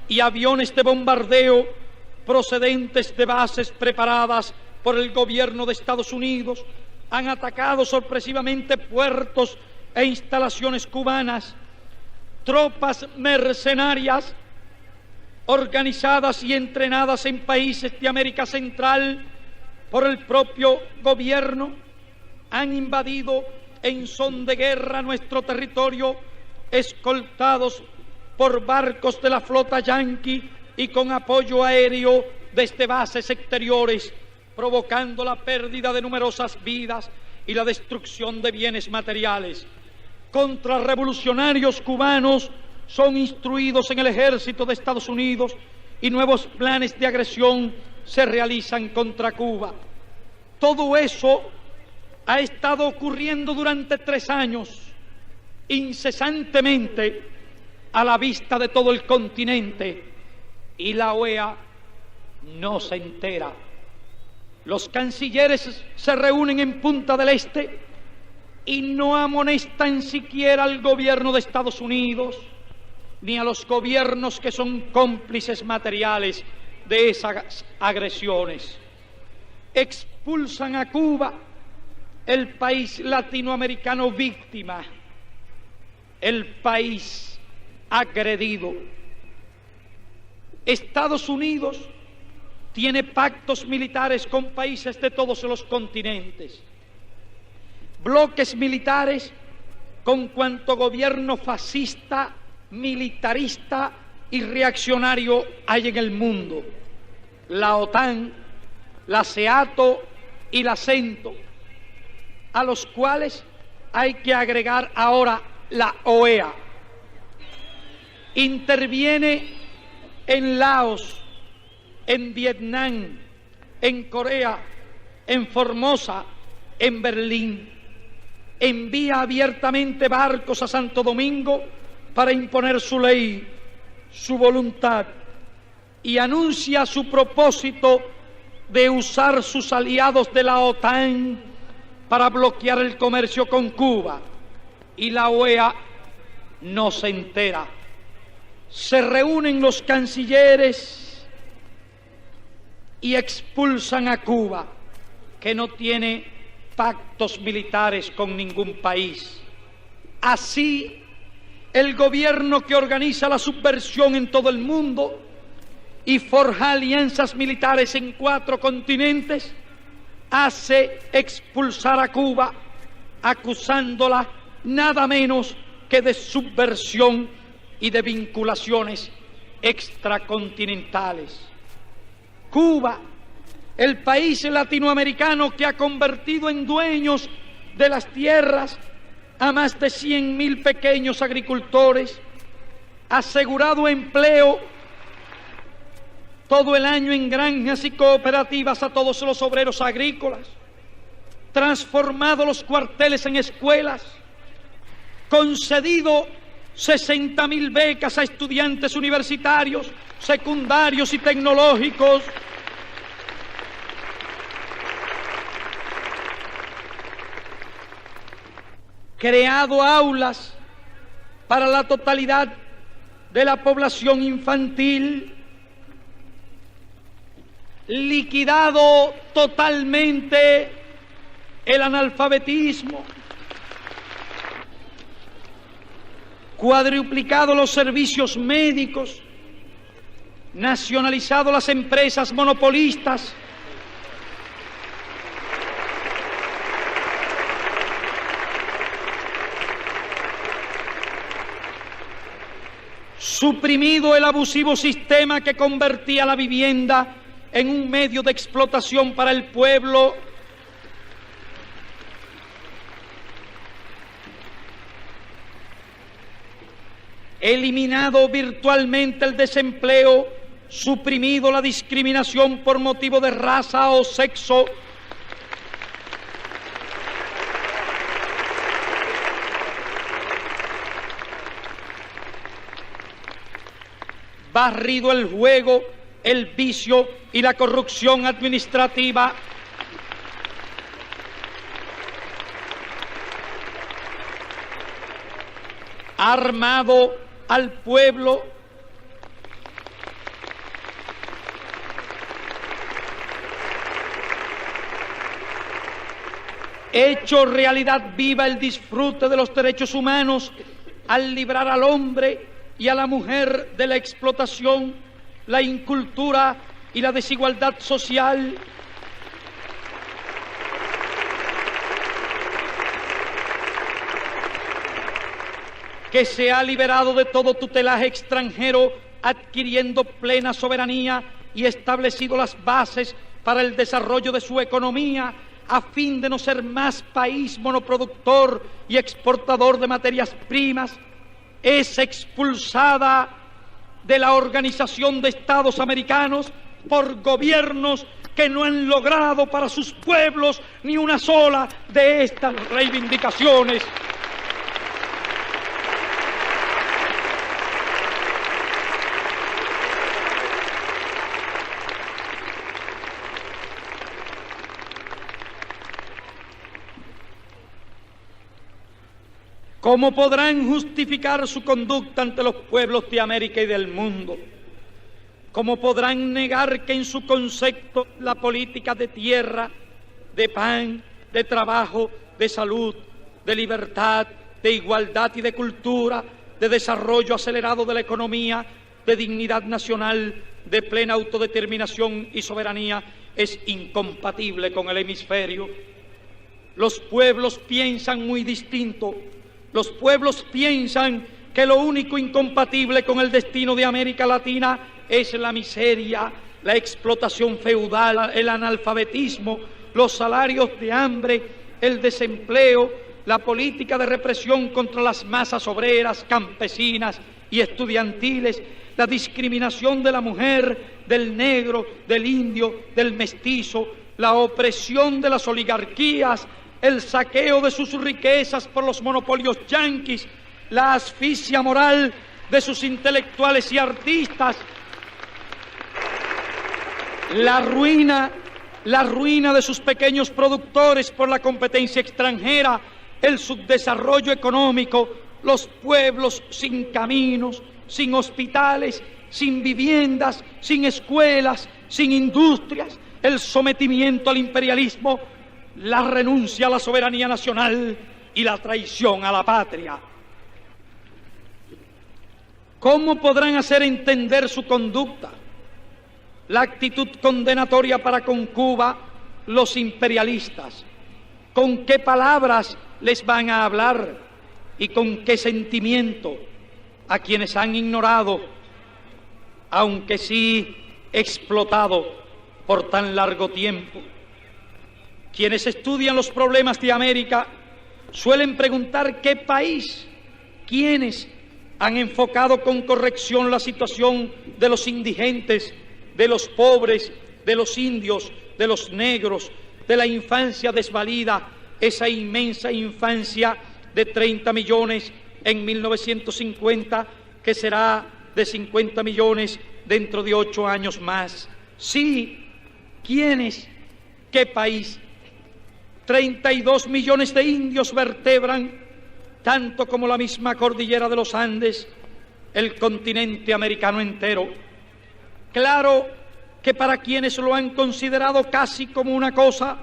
y aviones de bombardeo procedentes de bases preparadas por el gobierno de Estados Unidos han atacado sorpresivamente puertos e instalaciones cubanas. Tropas mercenarias organizadas y entrenadas en países de América Central por el propio gobierno han invadido en son de guerra nuestro territorio, escoltados por barcos de la flota yanqui y con apoyo aéreo desde bases exteriores, provocando la pérdida de numerosas vidas y la destrucción de bienes materiales. Contrarrevolucionarios cubanos son instruidos en el ejército de Estados Unidos y nuevos planes de agresión se realizan contra Cuba. Todo eso ha estado ocurriendo durante 3 años, incesantemente, a la vista de todo el continente, y la OEA no se entera. Los cancilleres se reúnen en Punta del Este y no amonestan siquiera al gobierno de Estados Unidos ni a los gobiernos que son cómplices materiales de esas agresiones. Expulsan a Cuba, el país latinoamericano víctima, el país agredido. Estados Unidos tiene pactos militares con países de todos los continentes, bloques militares con cuanto gobierno fascista, militarista y reaccionario hay en el mundo: la OTAN, la SEATO y la CENTO, a los cuales hay que agregar ahora la OEA. Interviene en Laos, en Vietnam, en Corea, en Formosa, en Berlín. Envía abiertamente barcos a Santo Domingo para imponer su ley, su voluntad, y anuncia su propósito de usar sus aliados de la OTAN para bloquear el comercio con Cuba. Y la OEA no se entera. Se reúnen los cancilleres y expulsan a Cuba, que no tiene pactos militares con ningún país. Así, el gobierno que organiza la subversión en todo el mundo y forja alianzas militares en 4 continentes, hace expulsar a Cuba, acusándola nada menos que de subversión y de vinculaciones extracontinentales. Cuba, el país latinoamericano que ha convertido en dueños de las tierras a más de 100.000 pequeños agricultores, asegurado empleo todo el año en granjas y cooperativas a todos los obreros agrícolas, transformado los cuarteles en escuelas, concedido 60.000 becas a estudiantes universitarios, secundarios y tecnológicos, creado aulas para la totalidad de la población infantil, liquidado totalmente el analfabetismo, cuadruplicado los servicios médicos, nacionalizado las empresas monopolistas, suprimido el abusivo sistema que convertía la vivienda en un medio de explotación para el pueblo, eliminado virtualmente el desempleo, suprimido la discriminación por motivo de raza o sexo, barrido el juego, el vicio y la corrupción administrativa, armado al pueblo, hecho realidad viva el disfrute de los derechos humanos al librar al hombre y a la mujer de la explotación, la incultura y la desigualdad social, que se ha liberado de todo tutelaje extranjero, adquiriendo plena soberanía y establecido las bases para el desarrollo de su economía, a fin de no ser más país monoproductor y exportador de materias primas, es expulsada de la Organización de Estados Americanos por gobiernos que no han logrado para sus pueblos ni una sola de estas reivindicaciones. ¿Cómo podrán justificar su conducta ante los pueblos de América y del mundo? ¿Cómo podrán negar que en su concepto la política de tierra, de pan, de trabajo, de salud, de libertad, de igualdad y de cultura, de desarrollo acelerado de la economía, de dignidad nacional, de plena autodeterminación y soberanía es incompatible con el hemisferio? Los pueblos piensan muy distinto. Los pueblos piensan que lo único incompatible con el destino de América Latina es la miseria, la explotación feudal, el analfabetismo, los salarios de hambre, el desempleo, la política de represión contra las masas obreras, campesinas y estudiantiles, la discriminación de la mujer, del negro, del indio, del mestizo, la opresión de las oligarquías, el saqueo de sus riquezas por los monopolios yanquis, la asfixia moral de sus intelectuales y artistas, la ruina de sus pequeños productores por la competencia extranjera, el subdesarrollo económico, los pueblos sin caminos, sin hospitales, sin viviendas, sin escuelas, sin industrias, el sometimiento al imperialismo, la renuncia a la soberanía nacional y la traición a la patria. ¿Cómo podrán hacer entender su conducta, la actitud condenatoria para con Cuba los imperialistas? ¿Con qué palabras les van a hablar y con qué sentimiento a quienes han ignorado, aunque sí explotado por tan largo tiempo? Quienes estudian los problemas de América suelen preguntar qué país, quiénes han enfocado con corrección la situación de los indigentes, de los pobres, de los indios, de los negros, de la infancia desvalida, esa inmensa infancia de 30 millones en 1950, que será de 50 millones dentro de 8 años más. Sí, ¿quiénes? ¿Qué país? 32 millones de indios vertebran, tanto como la misma cordillera de los Andes, el continente americano entero. Claro que para quienes lo han considerado casi como una cosa,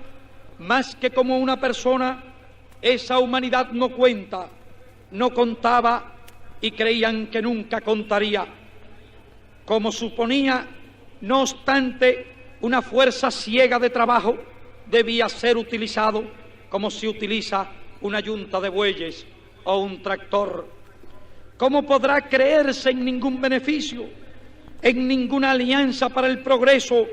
más que como una persona, esa humanidad no cuenta, no contaba y creían que nunca contaría. Como suponía, no obstante, una fuerza ciega de trabajo debía ser utilizado como se utiliza una yunta de bueyes o un tractor. ¿Cómo podrá creerse en ningún beneficio, en ninguna alianza para el progreso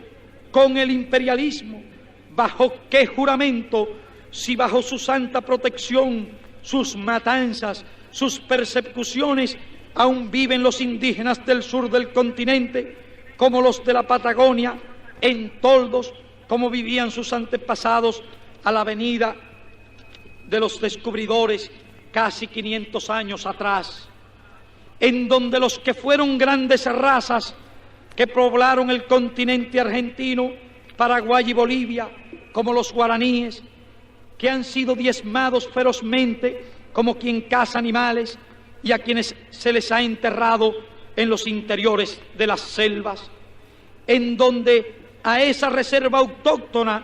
con el imperialismo? ¿Bajo qué juramento, si bajo su santa protección, sus matanzas, sus persecuciones, aún viven los indígenas del sur del continente, como los de la Patagonia, en toldos, como vivían sus antepasados a la venida de los descubridores casi 500 años atrás, en donde los que fueron grandes razas que poblaron el continente argentino, Paraguay y Bolivia, como los guaraníes, que han sido diezmados ferozmente como quien caza animales y a quienes se les ha enterrado en los interiores de las selvas, en donde a esa reserva autóctona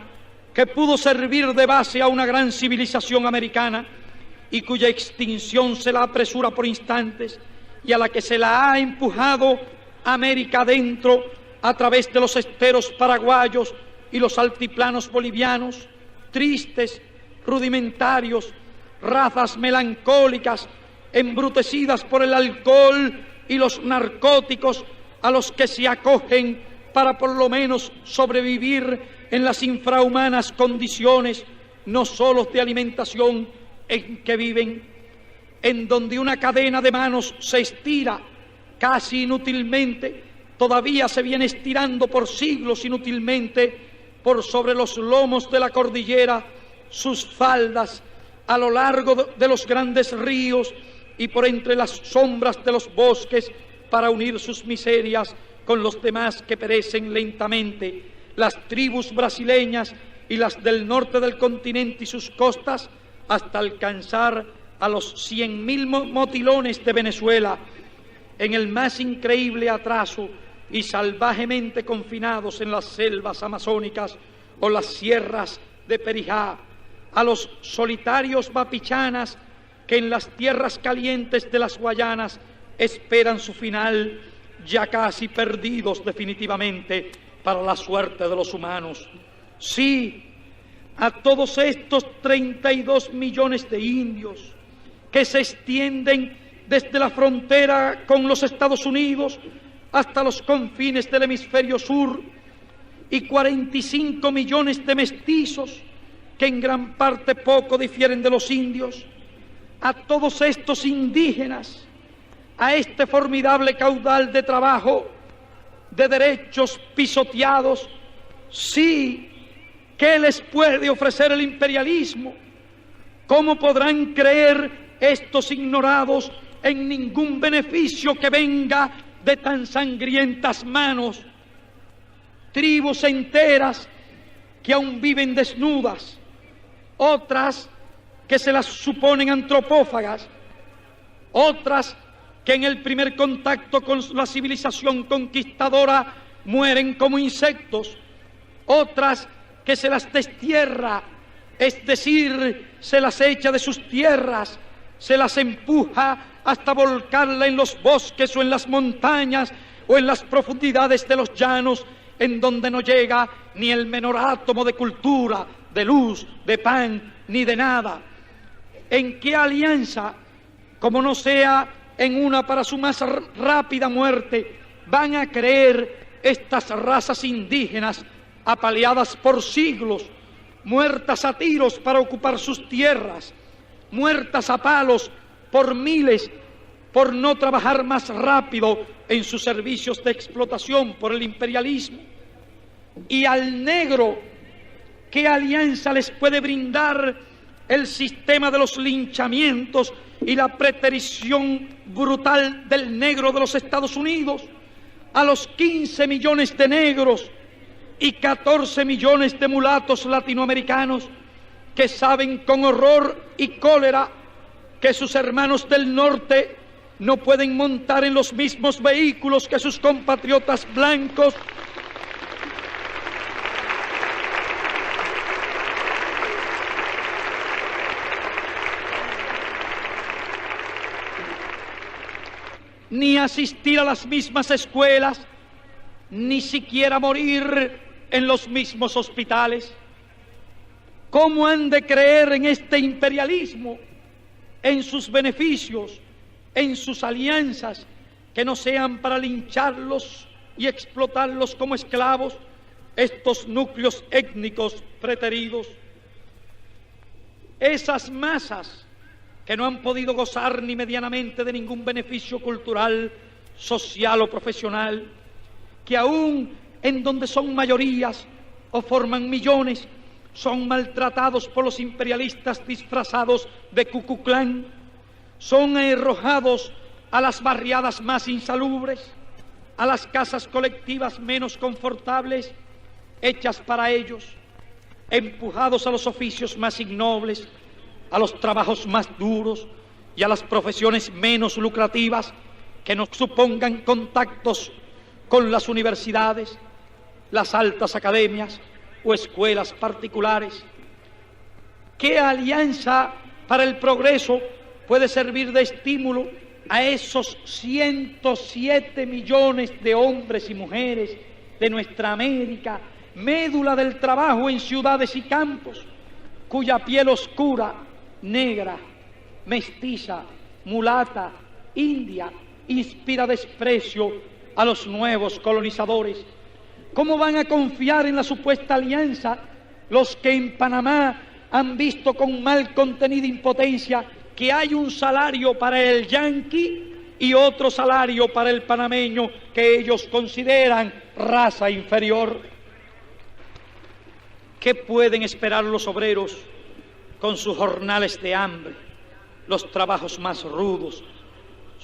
que pudo servir de base a una gran civilización americana y cuya extinción se la apresura por instantes y a la que se la ha empujado América adentro a través de los esteros paraguayos y los altiplanos bolivianos, tristes, rudimentarios, razas melancólicas, embrutecidas por el alcohol y los narcóticos a los que se acogen para por lo menos sobrevivir en las infrahumanas condiciones, no solo de alimentación en que viven, en donde una cadena de manos se estira casi inútilmente, todavía se viene estirando por siglos inútilmente por sobre los lomos de la cordillera, sus faldas a lo largo de los grandes ríos y por entre las sombras de los bosques para unir sus miserias con los demás que perecen lentamente, las tribus brasileñas y las del norte del continente y sus costas, hasta alcanzar a los 100.000 motilones de Venezuela, en el más increíble atraso y salvajemente confinados en las selvas amazónicas o las sierras de Perijá, a los solitarios bapichanas que en las tierras calientes de las Guayanas esperan su final, ya casi perdidos definitivamente para la suerte de los humanos. Sí, a todos estos 32 millones de indios que se extienden desde la frontera con los Estados Unidos hasta los confines del hemisferio sur, y 45 millones de mestizos que en gran parte poco difieren de los indios, a todos estos indígenas, a este formidable caudal de trabajo, de derechos pisoteados? Sí, ¿qué les puede ofrecer el imperialismo? ¿Cómo podrán creer estos ignorados en ningún beneficio que venga de tan sangrientas manos? Tribus enteras que aún viven desnudas, otras que se las suponen antropófagas, otras que en el primer contacto con la civilización conquistadora mueren como insectos, otras que se las destierra, es decir, se las echa de sus tierras, se las empuja hasta volcarla en los bosques o en las montañas o en las profundidades de los llanos, en donde no llega ni el menor átomo de cultura, de luz, de pan, ni de nada. ¿En qué alianza, como no sea en una para su más rápida muerte, van a creer estas razas indígenas apaleadas por siglos, muertas a tiros para ocupar sus tierras, muertas a palos por miles, por no trabajar más rápido en sus servicios de explotación por el imperialismo? Y al negro, ¿qué alianza les puede brindar el sistema de los linchamientos y la preterición brutal del negro de los Estados Unidos? A los 15 millones de negros y 14 millones de mulatos latinoamericanos que saben con horror y cólera que sus hermanos del norte no pueden montar en los mismos vehículos que sus compatriotas blancos, ni asistir a las mismas escuelas, ni siquiera morir en los mismos hospitales. ¿Cómo han de creer en este imperialismo, en sus beneficios, en sus alianzas, que no sean para lincharlos y explotarlos como esclavos, estos núcleos étnicos preteridos? Esas masas que no han podido gozar ni medianamente de ningún beneficio cultural, social o profesional, que aún en donde son mayorías o forman millones, son maltratados por los imperialistas disfrazados de Ku Klux Klan, son arrojados a las barriadas más insalubres, a las casas colectivas menos confortables, hechas para ellos, empujados a los oficios más ignobles, a los trabajos más duros y a las profesiones menos lucrativas que no supongan contactos con las universidades, las altas academias o escuelas particulares. ¿Qué alianza para el progreso puede servir de estímulo a esos 107 millones de hombres y mujeres de nuestra América, médula del trabajo en ciudades y campos, cuya piel oscura, negra, mestiza, mulata, india, inspira desprecio a los nuevos colonizadores? ¿Cómo van a confiar en la supuesta alianza los que en Panamá han visto con mal contenida impotencia que hay un salario para el yanqui y otro salario para el panameño que ellos consideran raza inferior? ¿Qué pueden esperar los obreros con sus jornales de hambre, los trabajos más rudos,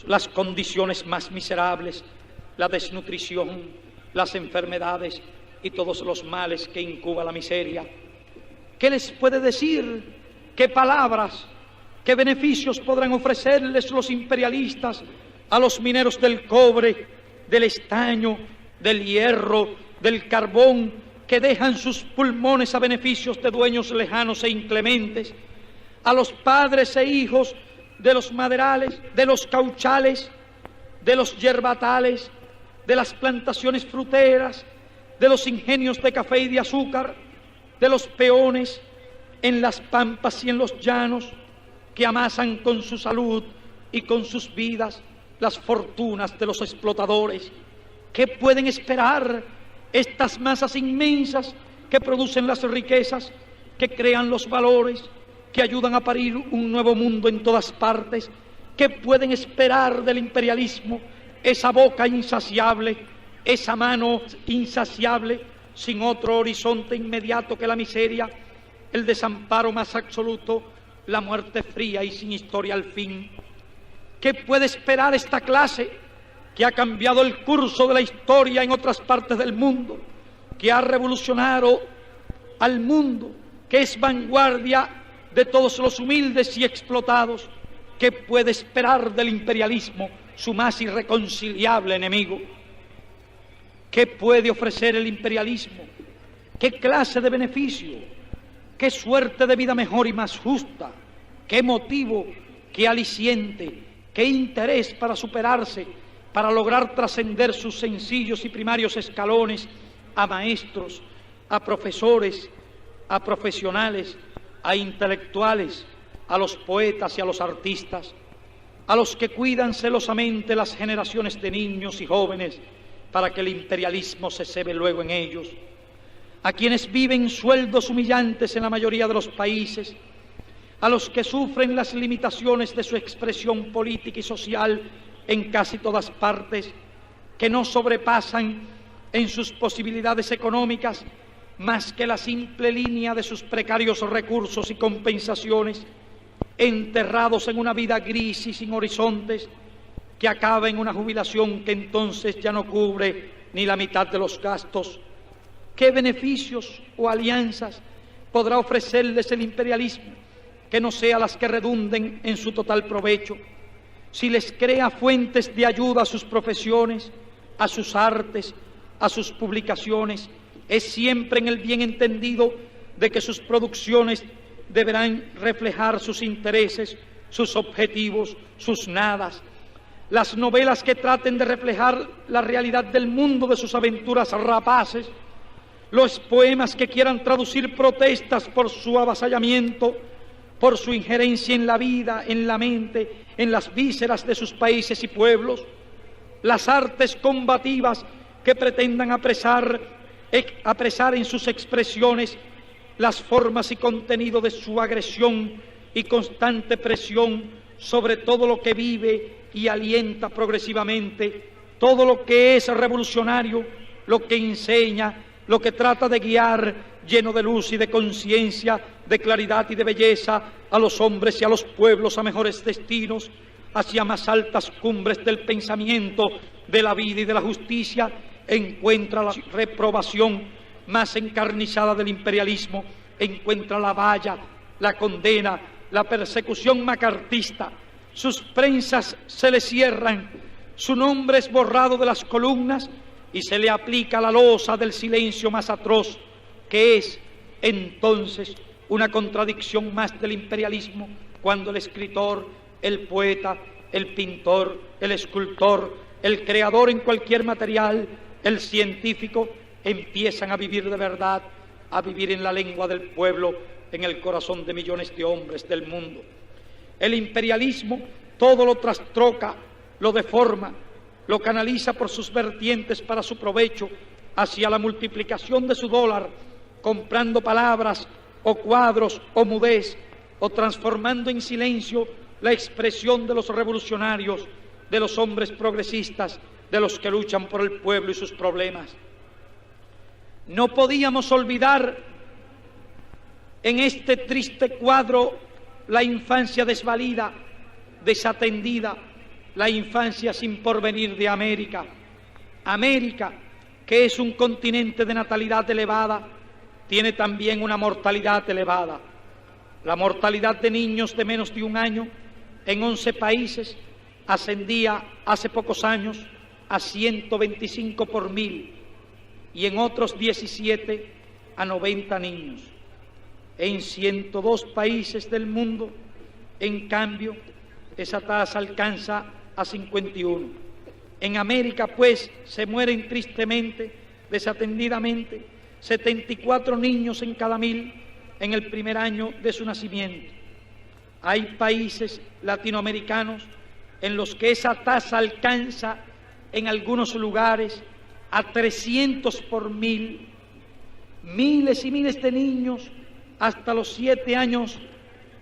las condiciones más miserables, la desnutrición, las enfermedades y todos los males que incuba la miseria? ¿Qué les puede decir? ¿Qué palabras, qué beneficios podrán ofrecerles los imperialistas a los mineros del cobre, del estaño, del hierro, del carbón, que dejan sus pulmones a beneficios de dueños lejanos e inclementes, a los padres e hijos de los maderales, de los cauchales, de los yerbatales, de las plantaciones fruteras, de los ingenios de café y de azúcar, de los peones en las pampas y en los llanos, que amasan con su salud y con sus vidas las fortunas de los explotadores? ¿Qué pueden esperar estas masas inmensas que producen las riquezas, que crean los valores, que ayudan a parir un nuevo mundo en todas partes. ¿Qué pueden esperar del imperialismo? Esa boca insaciable, esa mano insaciable, sin otro horizonte inmediato que la miseria, el desamparo más absoluto, la muerte fría y sin historia al fin. ¿Qué puede esperar esta clase que ha cambiado el curso de la historia en otras partes del mundo, que ha revolucionado al mundo, que es vanguardia de todos los humildes y explotados? ¿Qué puede esperar del imperialismo, su más irreconciliable enemigo? ¿Qué puede ofrecer el imperialismo? ¿Qué clase de beneficio? ¿Qué suerte de vida mejor y más justa? ¿Qué motivo? ¿Qué aliciente? ¿Qué interés para superarse, para lograr trascender sus sencillos y primarios escalones a maestros, a profesores, a profesionales, a intelectuales, a los poetas y a los artistas, a los que cuidan celosamente las generaciones de niños y jóvenes para que el imperialismo se cebe luego en ellos, a quienes viven sueldos humillantes en la mayoría de los países, a los que sufren las limitaciones de su expresión política y social en casi todas partes, que no sobrepasan en sus posibilidades económicas más que la simple línea de sus precarios recursos y compensaciones, enterrados en una vida gris y sin horizontes, que acaba en una jubilación que entonces ya no cubre ni la mitad de los gastos. ¿Qué beneficios o alianzas podrá ofrecerles el imperialismo que no sean las que redunden en su total provecho? Si les crea fuentes de ayuda a sus profesiones, a sus artes, a sus publicaciones, es siempre en el bien entendido de que sus producciones deberán reflejar sus intereses, sus objetivos, sus nadas. Las novelas que traten de reflejar la realidad del mundo de sus aventuras rapaces, los poemas que quieran traducir protestas por su avasallamiento, por su injerencia en la vida, en la mente, en las vísceras de sus países y pueblos, las artes combativas que pretendan apresar en sus expresiones las formas y contenido de su agresión y constante presión sobre todo lo que vive y alienta progresivamente, todo lo que es revolucionario, lo que enseña, lo que trata de guiar, lleno de luz y de conciencia, de claridad y de belleza, a los hombres y a los pueblos a mejores destinos, hacia más altas cumbres del pensamiento, de la vida y de la justicia, encuentra la reprobación más encarnizada del imperialismo, encuentra la valla, la condena, la persecución macartista. Sus prensas se le cierran, su nombre es borrado de las columnas y se le aplica la losa del silencio más atroz, que es entonces una contradicción más del imperialismo, cuando el escritor, el poeta, el pintor, el escultor, el creador en cualquier material, el científico, empiezan a vivir de verdad, a vivir en la lengua del pueblo, en el corazón de millones de hombres del mundo. El imperialismo todo lo trastroca, lo deforma, lo canaliza por sus vertientes para su provecho hacia la multiplicación de su dólar, comprando palabras o cuadros o mudez, o transformando en silencio la expresión de los revolucionarios, de los hombres progresistas, de los que luchan por el pueblo y sus problemas. No podíamos olvidar en este triste cuadro la infancia desvalida, desatendida, la infancia sin porvenir de América. América, que es un continente de natalidad elevada, tiene también una mortalidad elevada. La mortalidad de niños de menos de un año en 11 países ascendía hace pocos años a 125 por 1000 y en otros 17 a 90 niños. En 102 países del mundo, en cambio, esa tasa alcanza a 51. En América, pues, se mueren tristemente, desatendidamente, 74 niños en cada 1000 en el primer año de su nacimiento. Hay países latinoamericanos en los que esa tasa alcanza en algunos lugares a 300 por 1000, miles y miles de niños hasta los 7 años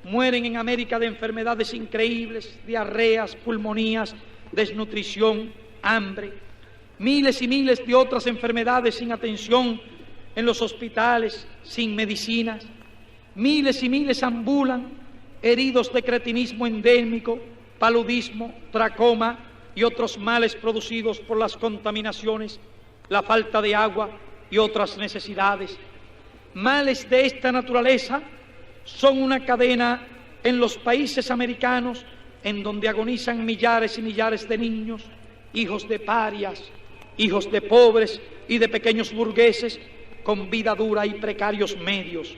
mueren en América de enfermedades increíbles, diarreas, pulmonías, desnutrición, hambre, miles y miles de otras enfermedades sin atención en los hospitales, sin medicinas. Miles y miles ambulan heridos de cretinismo endémico, paludismo, tracoma y otros males producidos por las contaminaciones, la falta de agua y otras necesidades. Males de esta naturaleza son una cadena en los países americanos en donde agonizan millares y millares de niños, hijos de parias, hijos de pobres y de pequeños burgueses con vida dura y precarios medios.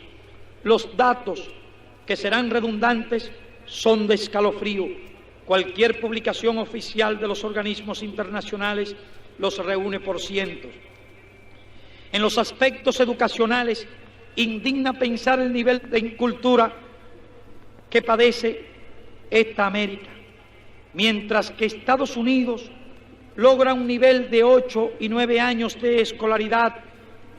Los datos, que serán redundantes, son de escalofrío. Cualquier publicación oficial de los organismos internacionales los reúne por cientos. En los aspectos educacionales, indigna pensar el nivel de incultura que padece esta América, mientras que Estados Unidos logra un nivel de 8 y 9 años de escolaridad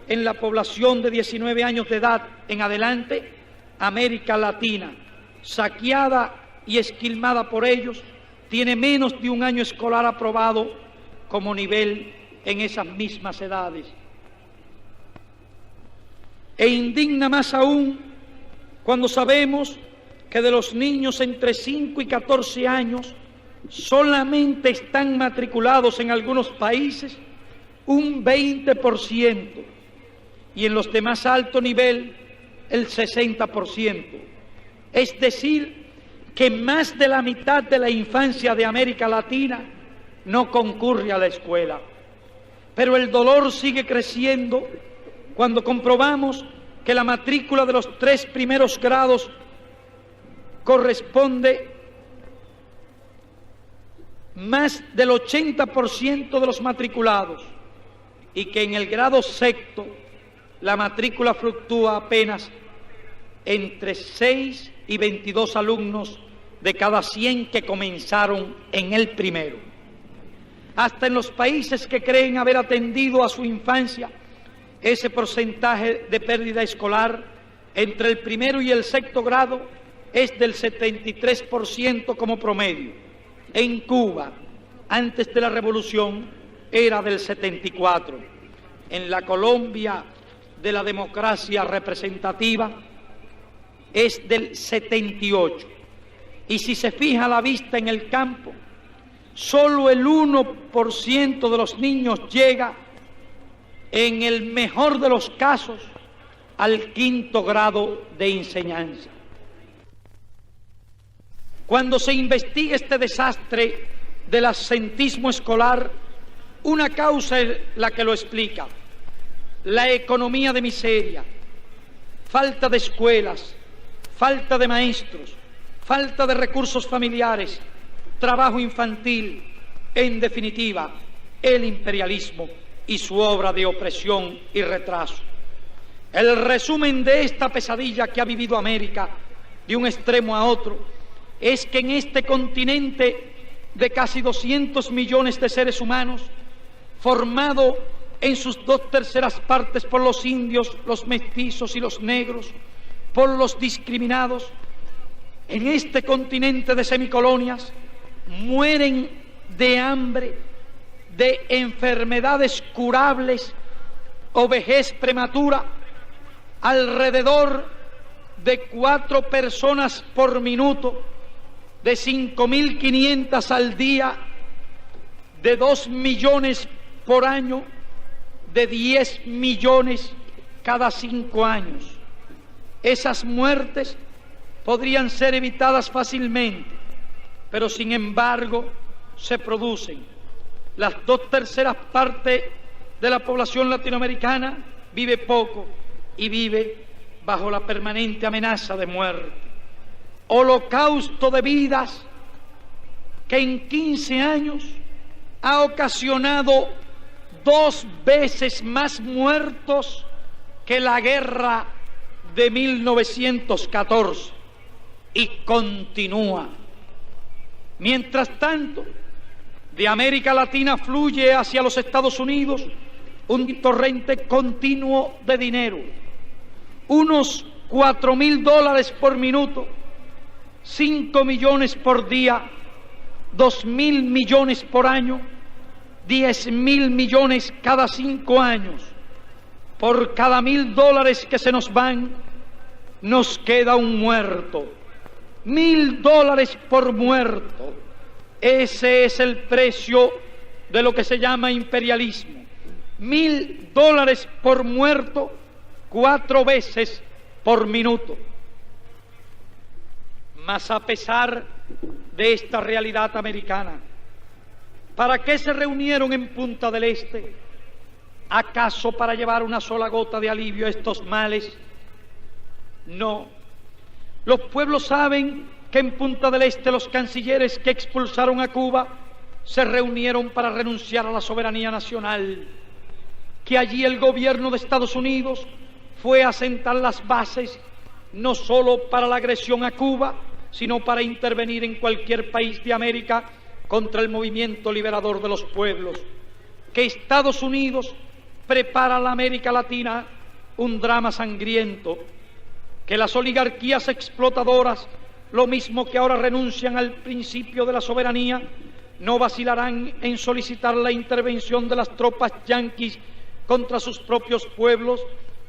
en la población de 19 años de edad en adelante. América Latina, saqueada y esquilmada por ellos, tiene menos de un año escolar aprobado como nivel en esas mismas edades. E indigna más aún cuando sabemos que de los niños entre 5 y 14 años solamente están matriculados en algunos países un 20% y en los de más alto nivel el 60%. Es decir, que más de la mitad de la infancia de América Latina no concurre a la escuela. Pero el dolor sigue creciendo cuando comprobamos que la matrícula de los 3 primeros grados corresponde más del 80% de los matriculados y que en el grado sexto la matrícula fluctúa apenas entre 6 y 22 alumnos de cada 100 que comenzaron en el primero. Hasta en los países que creen haber atendido a su infancia, ese porcentaje de pérdida escolar entre el primero y el sexto grado es del 73% como promedio. En Cuba, antes de la revolución, era del 74%. En la Colombia de la democracia representativa es del 78%. Y si se fija la vista en el campo, solo el 1% de los niños llega, en el mejor de los casos, al 5º grado de enseñanza. Cuando se investiga este desastre del absentismo escolar, una causa es la que lo explica: la economía de miseria, falta de escuelas, falta de maestros, falta de recursos familiares, trabajo infantil, en definitiva, el imperialismo y su obra de opresión y retraso. El resumen de esta pesadilla que ha vivido América de un extremo a otro es que en este continente de casi 200 millones de seres humanos, formado en sus 2/3 partes por los indios, los mestizos y los negros, por los discriminados, en este continente de semicolonias mueren de hambre, de enfermedades curables o vejez prematura, alrededor de 4 personas por minuto, de 5.500 al día, de 2 millones por año, de 10 millones cada 5 años. Esas muertes podrían ser evitadas fácilmente, pero sin embargo se producen. Las 2/3 partes de la población latinoamericana vive poco y vive bajo la permanente amenaza de muerte. Holocausto de vidas que en 15 años ha ocasionado 2 veces más muertos que la guerra de 1914 y continúa. Mientras tanto, de América Latina fluye hacia los Estados Unidos un torrente continuo de dinero, unos $4.000 por minuto 5 millones por día, 2.000 millones por año, 10.000 millones cada 5 años. Por cada $1.000 que se nos van, nos queda un muerto. $1.000 por muerto. Ese es el precio de lo que se llama imperialismo. $1.000 por muerto, 4 veces por minuto. Mas a pesar de esta realidad americana, ¿para qué se reunieron en Punta del Este? ¿Acaso para llevar una sola gota de alivio a estos males? No. Los pueblos saben que en Punta del Este los cancilleres que expulsaron a Cuba se reunieron para renunciar a la soberanía nacional, que allí el gobierno de Estados Unidos fue a sentar las bases no solo para la agresión a Cuba, sino para intervenir en cualquier país de América contra el movimiento liberador de los pueblos, que Estados Unidos prepara a la América Latina un drama sangriento, que las oligarquías explotadoras, lo mismo que ahora renuncian al principio de la soberanía, no vacilarán en solicitar la intervención de las tropas yanquis contra sus propios pueblos,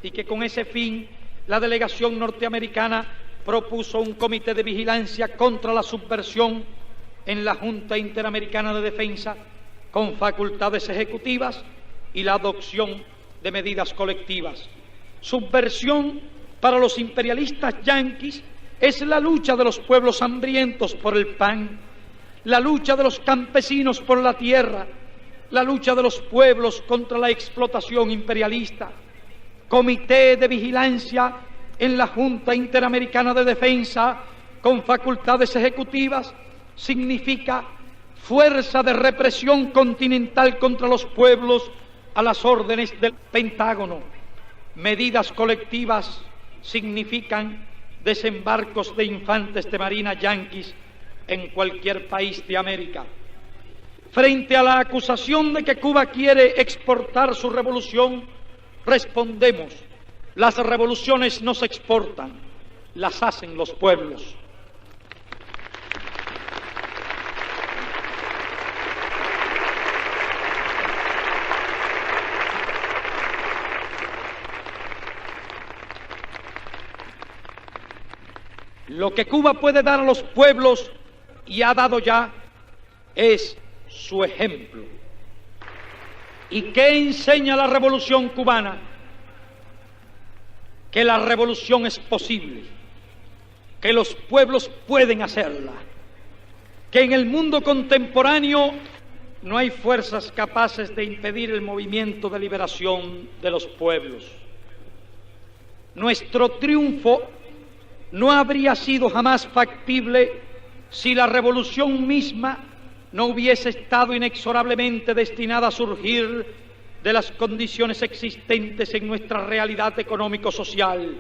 y que con ese fin la delegación norteamericana propuso un comité de vigilancia contra la subversión en la Junta Interamericana de Defensa, con facultades ejecutivas y la adopción de medidas colectivas. Subversión para los imperialistas yanquis es la lucha de los pueblos hambrientos por el pan, la lucha de los campesinos por la tierra, la lucha de los pueblos contra la explotación imperialista. Comité de vigilancia en la Junta Interamericana de Defensa con facultades ejecutivas significa fuerza de represión continental contra los pueblos a las órdenes del Pentágono. Medidas colectivas significan desembarcos de infantes de marina yanquis en cualquier país de América. Frente a la acusación de que Cuba quiere exportar su revolución, respondemos: las revoluciones no se exportan, las hacen los pueblos. Lo que Cuba puede dar a los pueblos, y ha dado ya, es su ejemplo. ¿Y qué enseña la revolución cubana? Que la revolución es posible, que los pueblos pueden hacerla, que en el mundo contemporáneo no hay fuerzas capaces de impedir el movimiento de liberación de los pueblos. Nuestro triunfo no habría sido jamás factible si la revolución misma no hubiese estado inexorablemente destinada a surgir de las condiciones existentes en nuestra realidad económico-social,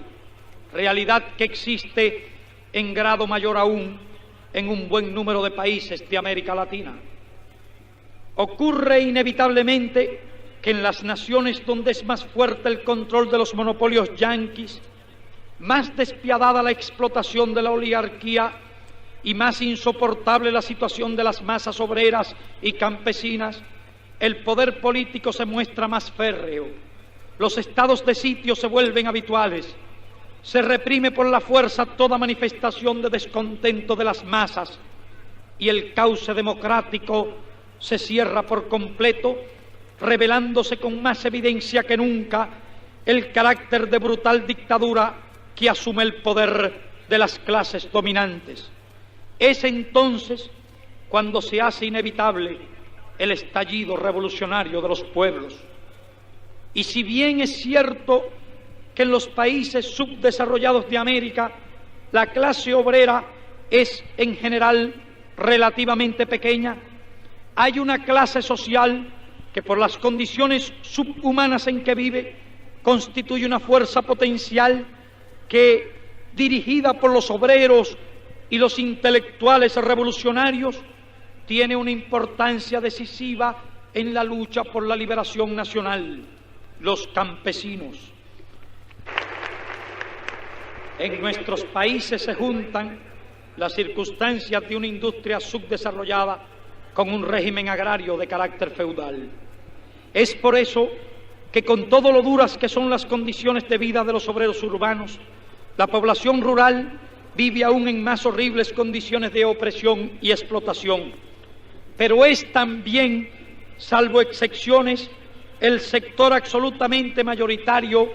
realidad que existe en grado mayor aún en un buen número de países de América Latina. Ocurre inevitablemente que en las naciones donde es más fuerte el control de los monopolios yanquis, más despiadada la explotación de la oligarquía y más insoportable la situación de las masas obreras y campesinas, el poder político se muestra más férreo, los estados de sitio se vuelven habituales, se reprime por la fuerza toda manifestación de descontento de las masas y el cauce democrático se cierra por completo, revelándose con más evidencia que nunca el carácter de brutal dictadura que asume el poder de las clases dominantes. Es entonces cuando se hace inevitable el estallido revolucionario de los pueblos. Y si bien es cierto que en los países subdesarrollados de América la clase obrera es en general relativamente pequeña, hay una clase social que por las condiciones subhumanas en que vive constituye una fuerza potencial que, dirigida por los obreros y los intelectuales revolucionarios, tiene una importancia decisiva en la lucha por la liberación nacional: los campesinos. En nuestros países se juntan las circunstancias de una industria subdesarrollada con un régimen agrario de carácter feudal. Es por eso que, con todo lo duras que son las condiciones de vida de los obreros urbanos, la población rural vive aún en más horribles condiciones de opresión y explotación. Pero es también, salvo excepciones, el sector absolutamente mayoritario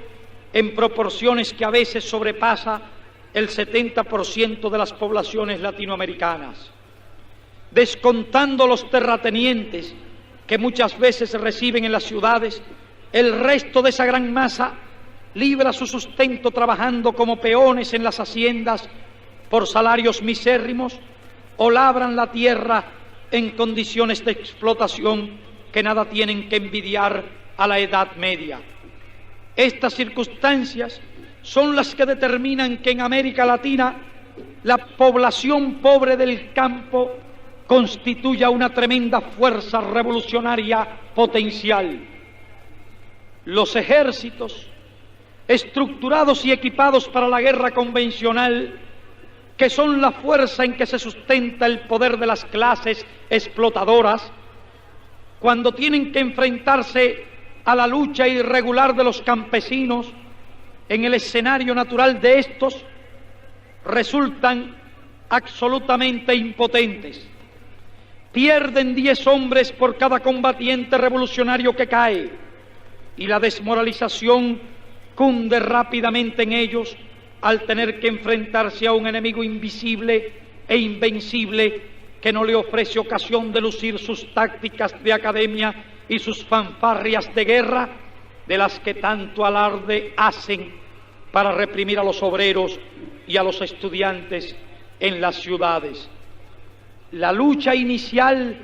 en proporciones que a veces sobrepasa el 70% de las poblaciones latinoamericanas. Descontando los terratenientes que muchas veces se reciben en las ciudades, el resto de esa gran masa libra su sustento trabajando como peones en las haciendas por salarios misérrimos o labran la tierra en condiciones de explotación que nada tienen que envidiar a la Edad Media. Estas circunstancias son las que determinan que en América Latina la población pobre del campo constituya una tremenda fuerza revolucionaria potencial. Los ejércitos, estructurados y equipados para la guerra convencional, que son la fuerza en que se sustenta el poder de las clases explotadoras, cuando tienen que enfrentarse a la lucha irregular de los campesinos en el escenario natural de estos, resultan absolutamente impotentes. Pierden 10 hombres por cada combatiente revolucionario que cae, y la desmoralización cunde rápidamente en ellos al tener que enfrentarse a un enemigo invisible e invencible que no le ofrece ocasión de lucir sus tácticas de academia y sus fanfarrias de guerra, de las que tanto alarde hacen para reprimir a los obreros y a los estudiantes en las ciudades. La lucha inicial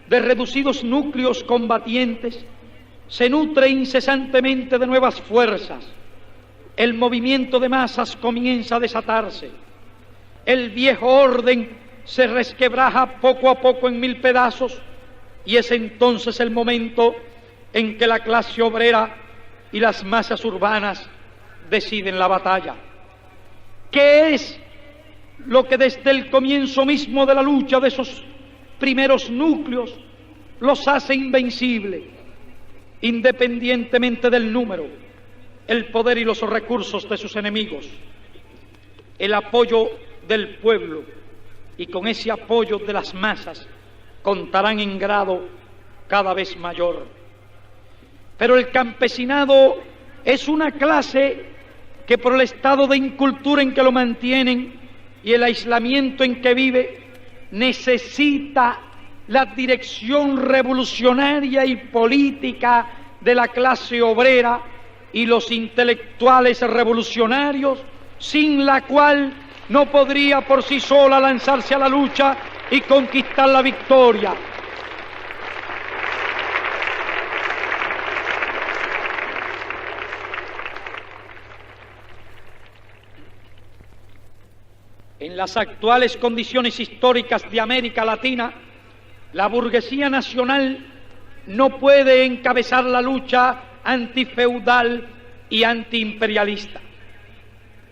de reducidos núcleos combatientes se nutre incesantemente de nuevas fuerzas. El movimiento de masas comienza a desatarse. El viejo orden se resquebraja poco a poco en 1000 pedazos, y es entonces el momento en que la clase obrera y las masas urbanas deciden la batalla. ¿Qué es lo que desde el comienzo mismo de la lucha de esos primeros núcleos los hace invencibles, independientemente del número, el poder y los recursos de sus enemigos? El apoyo del pueblo, y con ese apoyo de las masas contarán en grado cada vez mayor. Pero el campesinado es una clase que, por el estado de incultura en que lo mantienen y el aislamiento en que vive, necesita la dirección revolucionaria y política de la clase obrera y los intelectuales revolucionarios, sin la cual no podría por sí sola lanzarse a la lucha y conquistar la victoria. En las actuales condiciones históricas de América Latina, la burguesía nacional no puede encabezar la lucha antifeudal y antiimperialista.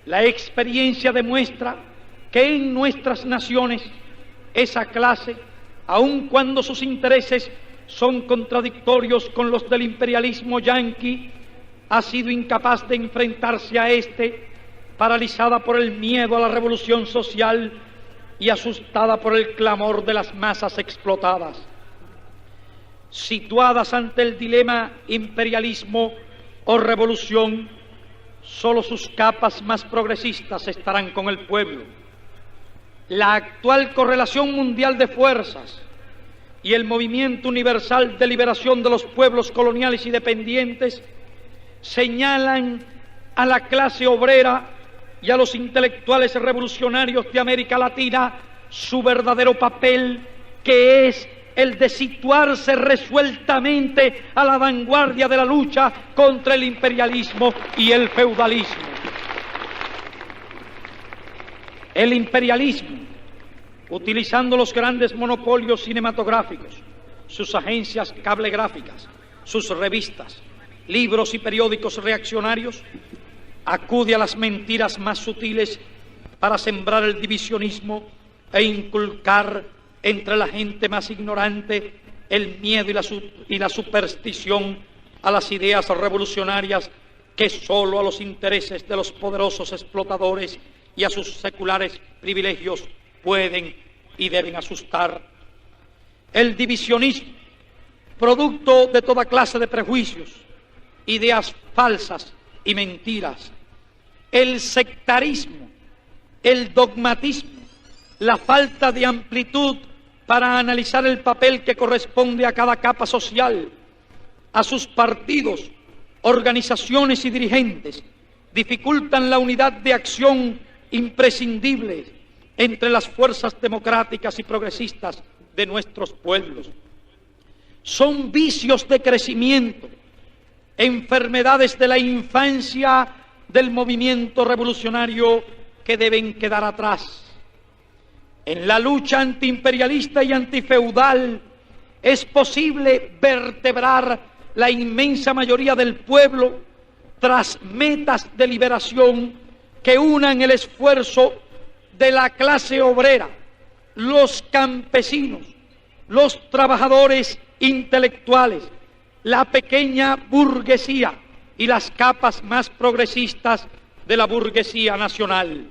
La experiencia demuestra que en nuestras naciones esa clase, aun cuando sus intereses son contradictorios con los del imperialismo yanqui, ha sido incapaz de enfrentarse a este, paralizada por el miedo a la revolución social y asustada por el clamor de las masas explotadas. Situadas ante el dilema imperialismo o revolución, solo sus capas más progresistas estarán con el pueblo. La actual correlación mundial de fuerzas y el movimiento universal de liberación de los pueblos coloniales y dependientes señalan a la clase obrera y a los intelectuales revolucionarios de América Latina su verdadero papel, que es el de situarse resueltamente a la vanguardia de la lucha contra el imperialismo y el feudalismo. El imperialismo, utilizando los grandes monopolios cinematográficos, sus agencias cablegráficas, sus revistas, libros y periódicos reaccionarios, acude a las mentiras más sutiles para sembrar el divisionismo e inculcar entre la gente más ignorante el miedo y la superstición a las ideas revolucionarias que sólo a los intereses de los poderosos explotadores y a sus seculares privilegios pueden y deben asustar. El divisionismo, producto de toda clase de prejuicios, ideas falsas y mentiras, el sectarismo, el dogmatismo, la falta de amplitud para analizar el papel que corresponde a cada capa social, a sus partidos, organizaciones y dirigentes, dificultan la unidad de acción imprescindible entre las fuerzas democráticas y progresistas de nuestros pueblos. Son vicios de crecimiento, enfermedades de la infancia del movimiento revolucionario que deben quedar atrás. En la lucha antiimperialista y antifeudal es posible vertebrar la inmensa mayoría del pueblo tras metas de liberación que unan el esfuerzo de la clase obrera, los campesinos, los trabajadores intelectuales, la pequeña burguesía y las capas más progresistas de la burguesía nacional.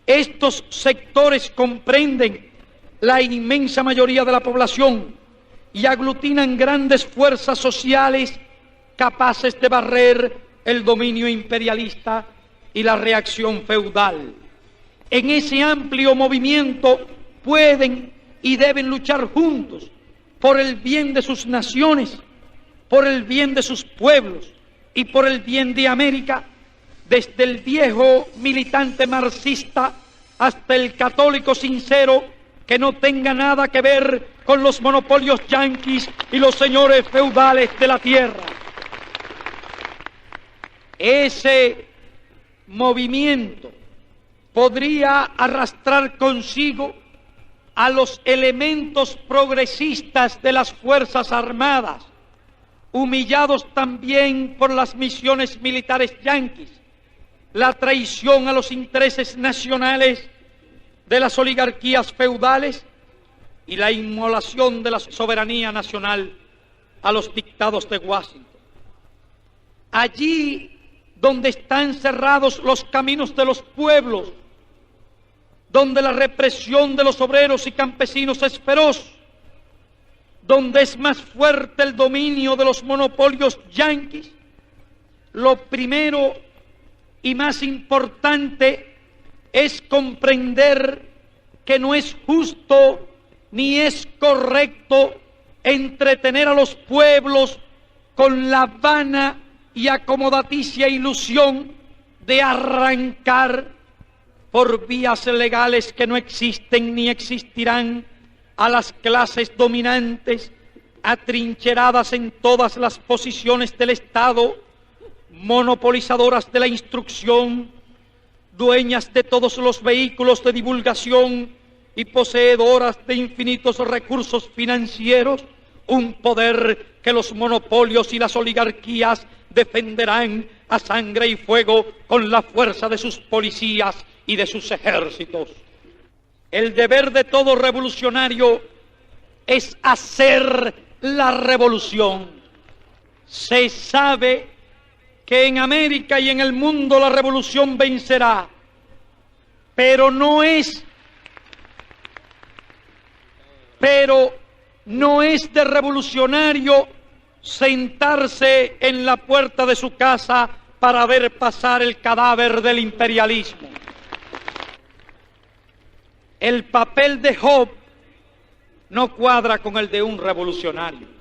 Estos sectores comprenden la inmensa mayoría de la población y aglutinan grandes fuerzas sociales capaces de barrer el dominio imperialista y la reacción feudal. En ese amplio movimiento pueden y deben luchar juntos por el bien de sus naciones, por el bien de sus pueblos y por el bien de América, desde el viejo militante marxista hasta el católico sincero que no tenga nada que ver con los monopolios yanquis y los señores feudales de la tierra. Ese movimiento podría arrastrar consigo a los elementos progresistas de las Fuerzas Armadas, humillados también por las misiones militares yanquis, la traición a los intereses nacionales de las oligarquías feudales y la inmolación de la soberanía nacional a los dictados de Washington. Allí donde están cerrados los caminos de los pueblos, donde la represión de los obreros y campesinos es feroz, donde es más fuerte el dominio de los monopolios yanquis, lo primero y más importante es comprender que no es justo ni es correcto entretener a los pueblos con la vana y acomodaticia ilusión de arrancar por vías legales que no existen ni existirán a las clases dominantes atrincheradas en todas las posiciones del Estado, monopolizadoras de la instrucción, dueñas de todos los vehículos de divulgación y poseedoras de infinitos recursos financieros, un poder que los monopolios y las oligarquías defenderán a sangre y fuego con la fuerza de sus policías y de sus ejércitos. El deber de todo revolucionario es hacer la revolución. Se sabe que en América y en el mundo la revolución vencerá, pero no es de revolucionario sentarse en la puerta de su casa para ver pasar el cadáver del imperialismo. El papel de Job no cuadra con el de un revolucionario.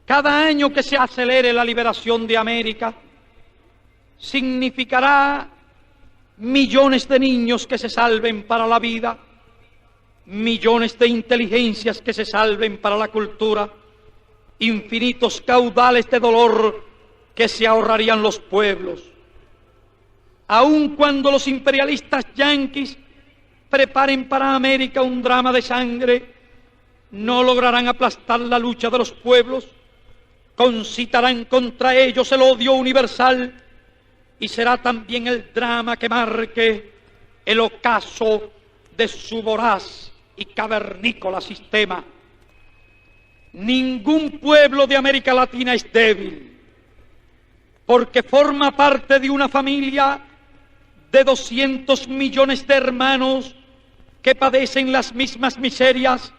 Cada año que se acelere la liberación de América significará millones de niños que se salven para la vida, millones de inteligencias que se salven para la cultura, infinitos caudales de dolor que se ahorrarían los pueblos. Aun cuando los imperialistas yanquis preparen para América un drama de sangre, no lograrán aplastar la lucha de los pueblos, concitarán contra ellos el odio universal y será también el drama que marque el ocaso de su voraz y cavernícola sistema. Ningún pueblo de América Latina es débil, porque forma parte de una familia de 200 millones de hermanos que padecen las mismas miserias,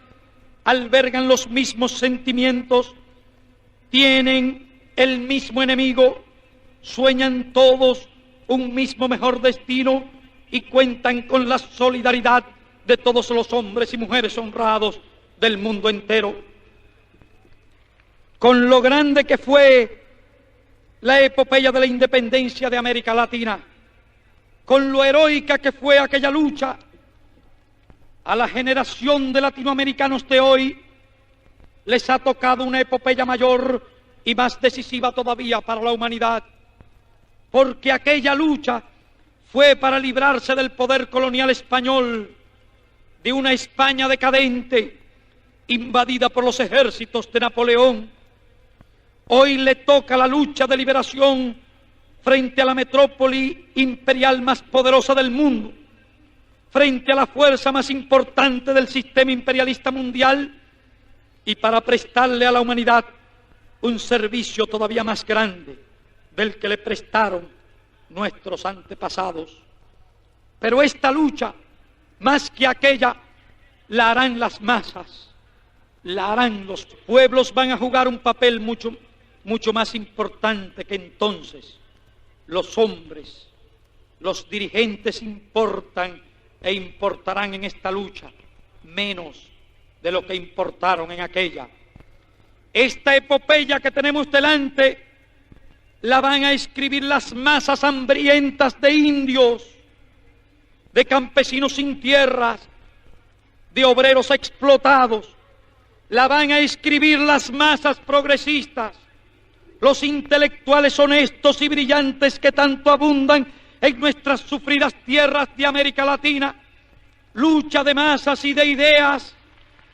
albergan los mismos sentimientos, tienen el mismo enemigo, sueñan todos un mismo mejor destino y cuentan con la solidaridad de todos los hombres y mujeres honrados del mundo entero. Con lo grande que fue la epopeya de la independencia de América Latina, con lo heroica que fue aquella lucha, a la generación de latinoamericanos de hoy les ha tocado una epopeya mayor y más decisiva todavía para la humanidad, porque aquella lucha fue para librarse del poder colonial español, de una España decadente, invadida por los ejércitos de Napoleón. Hoy le toca la lucha de liberación frente a la metrópoli imperial más poderosa del mundo, frente a la fuerza más importante del sistema imperialista mundial, y para prestarle a la humanidad un servicio todavía más grande del que le prestaron nuestros antepasados. Pero esta lucha, más que aquella, la harán las masas, la harán los pueblos, van a jugar un papel mucho más importante que entonces. Los hombres, los dirigentes importan e importarán en esta lucha menos de lo que importaron en aquella. Esta epopeya que tenemos delante la van a escribir las masas hambrientas de indios, de campesinos sin tierras, de obreros explotados. La van a escribir las masas progresistas, los intelectuales honestos y brillantes que tanto abundan en nuestras sufridas tierras de América Latina. Lucha de masas y de ideas,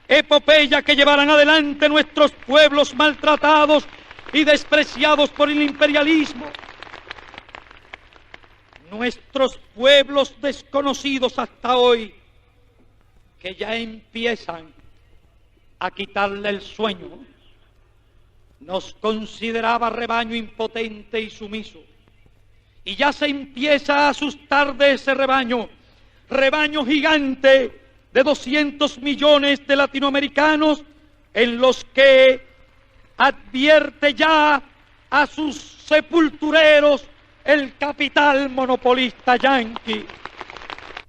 epopeya que llevarán adelante nuestros pueblos maltratados y despreciados por el imperialismo. Nuestros pueblos desconocidos hasta hoy, que ya empiezan a quitarle el sueño. Nos consideraba rebaño impotente y sumiso, y ya se empieza a asustar de ese rebaño gigante de 200 millones de latinoamericanos, en los que advierte ya a sus sepultureros el capital monopolista yanqui.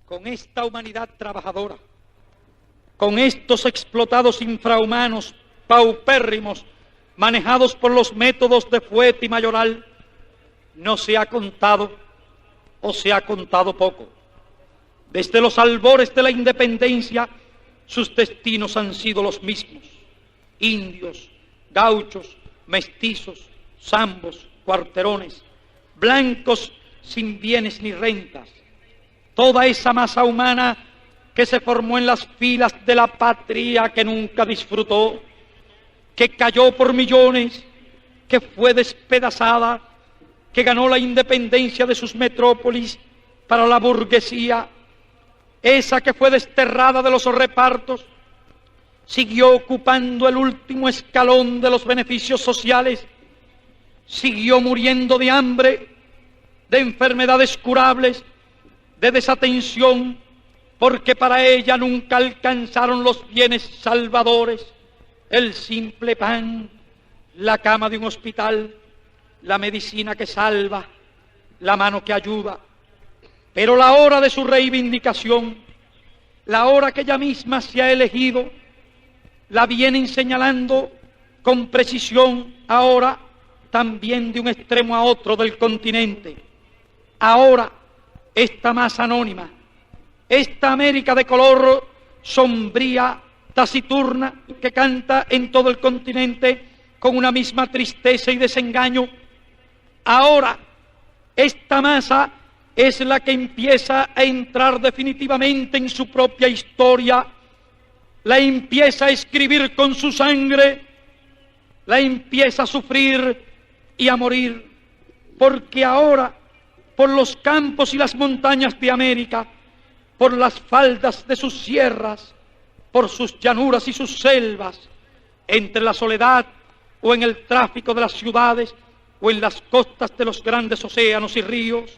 Con esta humanidad trabajadora, con estos explotados infrahumanos, paupérrimos, manejados por los métodos de Fuete y Mayoral, no se ha contado o se ha contado poco. Desde los albores de la independencia, sus destinos han sido los mismos: indios, gauchos, mestizos, zambos, cuarterones, blancos sin bienes ni rentas. Toda esa masa humana que se formó en las filas de la patria que nunca disfrutó, que cayó por millones, que fue despedazada, que ganó la independencia de sus metrópolis para la burguesía, esa que fue desterrada de los repartos, siguió ocupando el último escalón de los beneficios sociales, siguió muriendo de hambre, de enfermedades curables, de desatención, porque para ella nunca alcanzaron los bienes salvadores, el simple pan, la cama de un hospital, la medicina que salva, la mano que ayuda. Pero la hora de su reivindicación, la hora que ella misma se ha elegido, la vienen señalando con precisión ahora también de un extremo a otro del continente. Ahora esta masa anónima, esta América de color sombría, taciturna, que canta en todo el continente con una misma tristeza y desengaño, ahora esta masa es la que empieza a entrar definitivamente en su propia historia, la empieza a escribir con su sangre, la empieza a sufrir y a morir, porque ahora por los campos y las montañas de América, por las faldas de sus sierras, por sus llanuras y sus selvas, entre la soledad o en el tráfico de las ciudades o en las costas de los grandes océanos y ríos,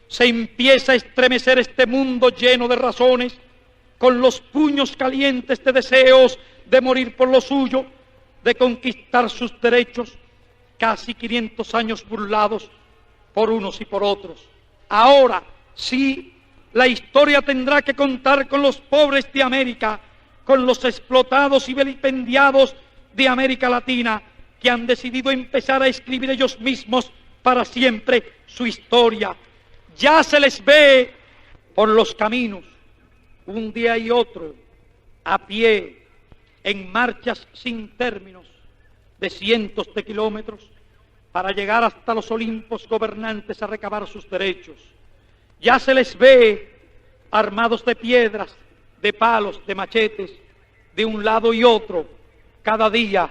se empieza a estremecer este mundo lleno de razones, con los puños calientes de deseos de morir por lo suyo, de conquistar sus derechos, casi 500 años burlados por unos y por otros. Ahora sí, la historia tendrá que contar con los pobres de América, con los explotados y vilipendiados de América Latina, que han decidido empezar a escribir ellos mismos para siempre su historia. Ya se les ve por los caminos, un día y otro, a pie, en marchas sin términos de cientos de kilómetros, para llegar hasta los Olimpos gobernantes a recabar sus derechos. Ya se les ve armados de piedras, de palos, de machetes, de un lado y otro, cada día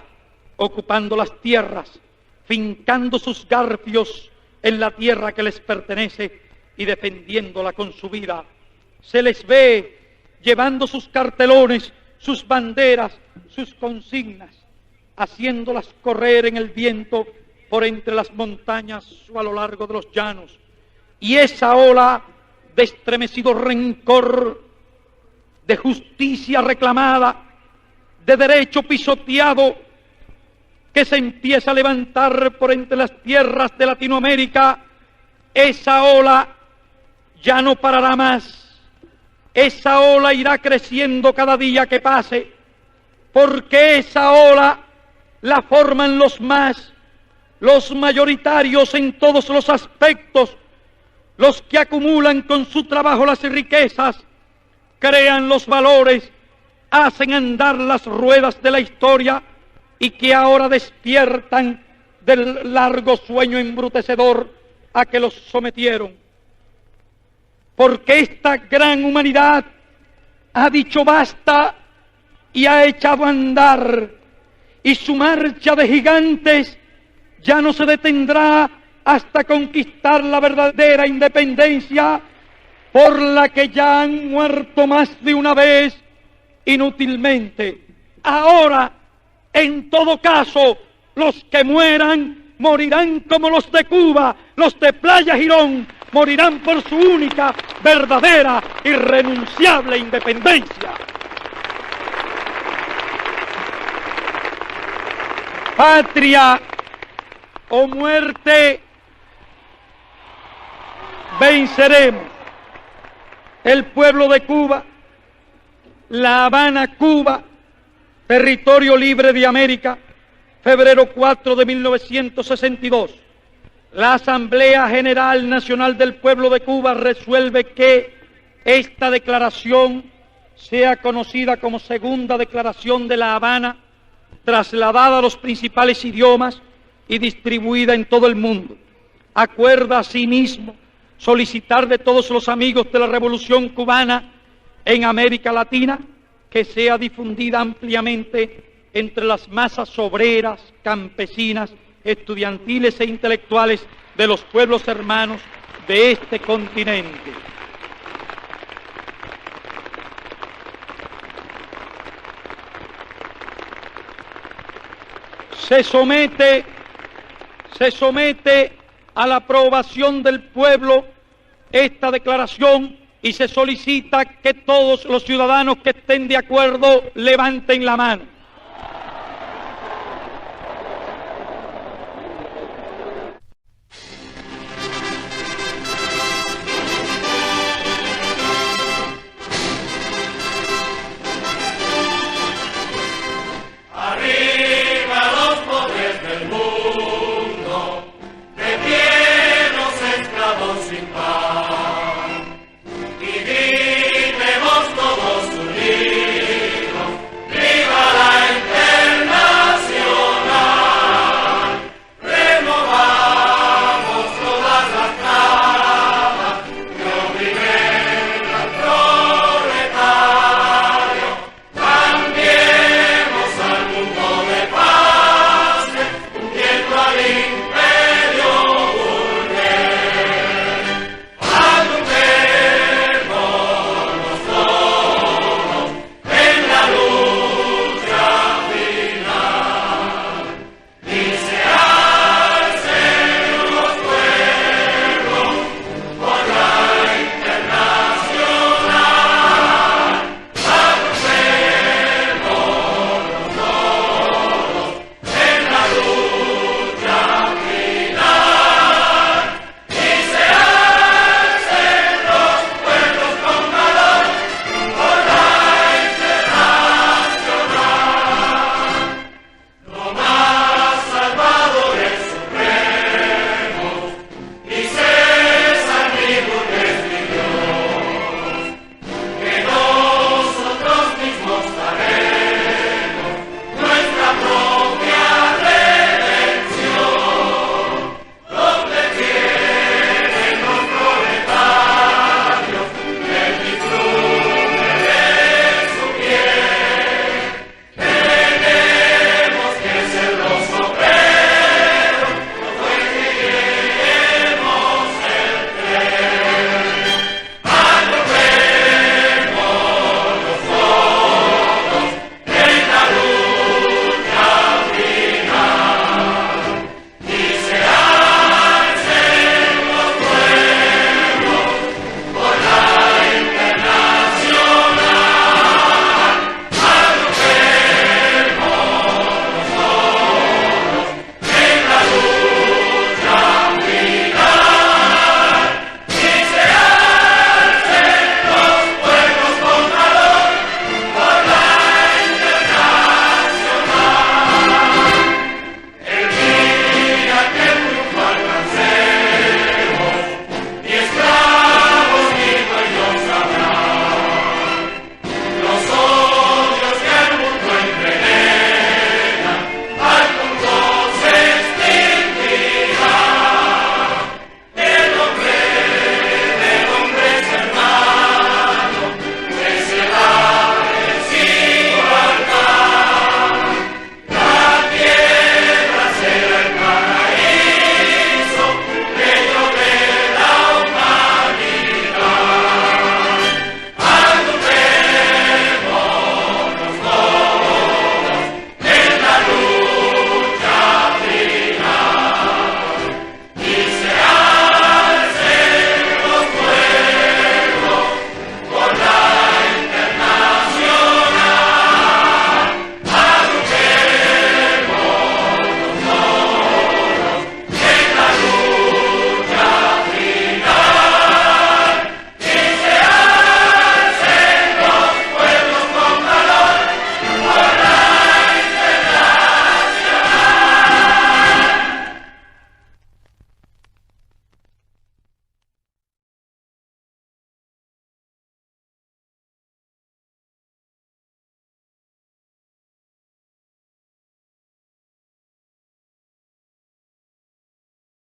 ocupando las tierras, fincando sus garfios en la tierra que les pertenece y defendiéndola con su vida. Se les ve llevando sus cartelones, sus banderas, sus consignas, haciéndolas correr en el viento por entre las montañas o a lo largo de los llanos. Y esa ola de estremecido rencor, de justicia reclamada, de derecho pisoteado, que se empieza a levantar por entre las tierras de Latinoamérica, esa ola ya no parará más. Esa ola irá creciendo cada día que pase, porque esa ola la forman los mayoritarios en todos los aspectos, los que acumulan con su trabajo las riquezas, crean los valores, hacen andar las ruedas de la historia y que ahora despiertan del largo sueño embrutecedor a que los sometieron. Porque esta gran humanidad ha dicho basta y ha echado a andar, y su marcha de gigantes ya no se detendrá hasta conquistar la verdadera independencia, por la que ya han muerto más de una vez inútilmente. Ahora, en todo caso, los que mueran morirán como los de Cuba, los de Playa Girón, morirán por su única, verdadera, irrenunciable independencia. Patria o muerte, venceremos. El pueblo de Cuba, La Habana, Cuba, territorio libre de América, febrero 4 de 1962. La Asamblea General Nacional del Pueblo de Cuba resuelve que esta declaración sea conocida como Segunda Declaración de La Habana, trasladada a los principales idiomas y distribuida en todo el mundo. Acuerda asimismo solicitar de todos los amigos de la Revolución Cubana en América Latina que sea difundida ampliamente entre las masas obreras, campesinas, estudiantiles e intelectuales de los pueblos hermanos de este continente. Se somete a la aprobación del pueblo esta declaración y se solicita que todos los ciudadanos que estén de acuerdo levanten la mano.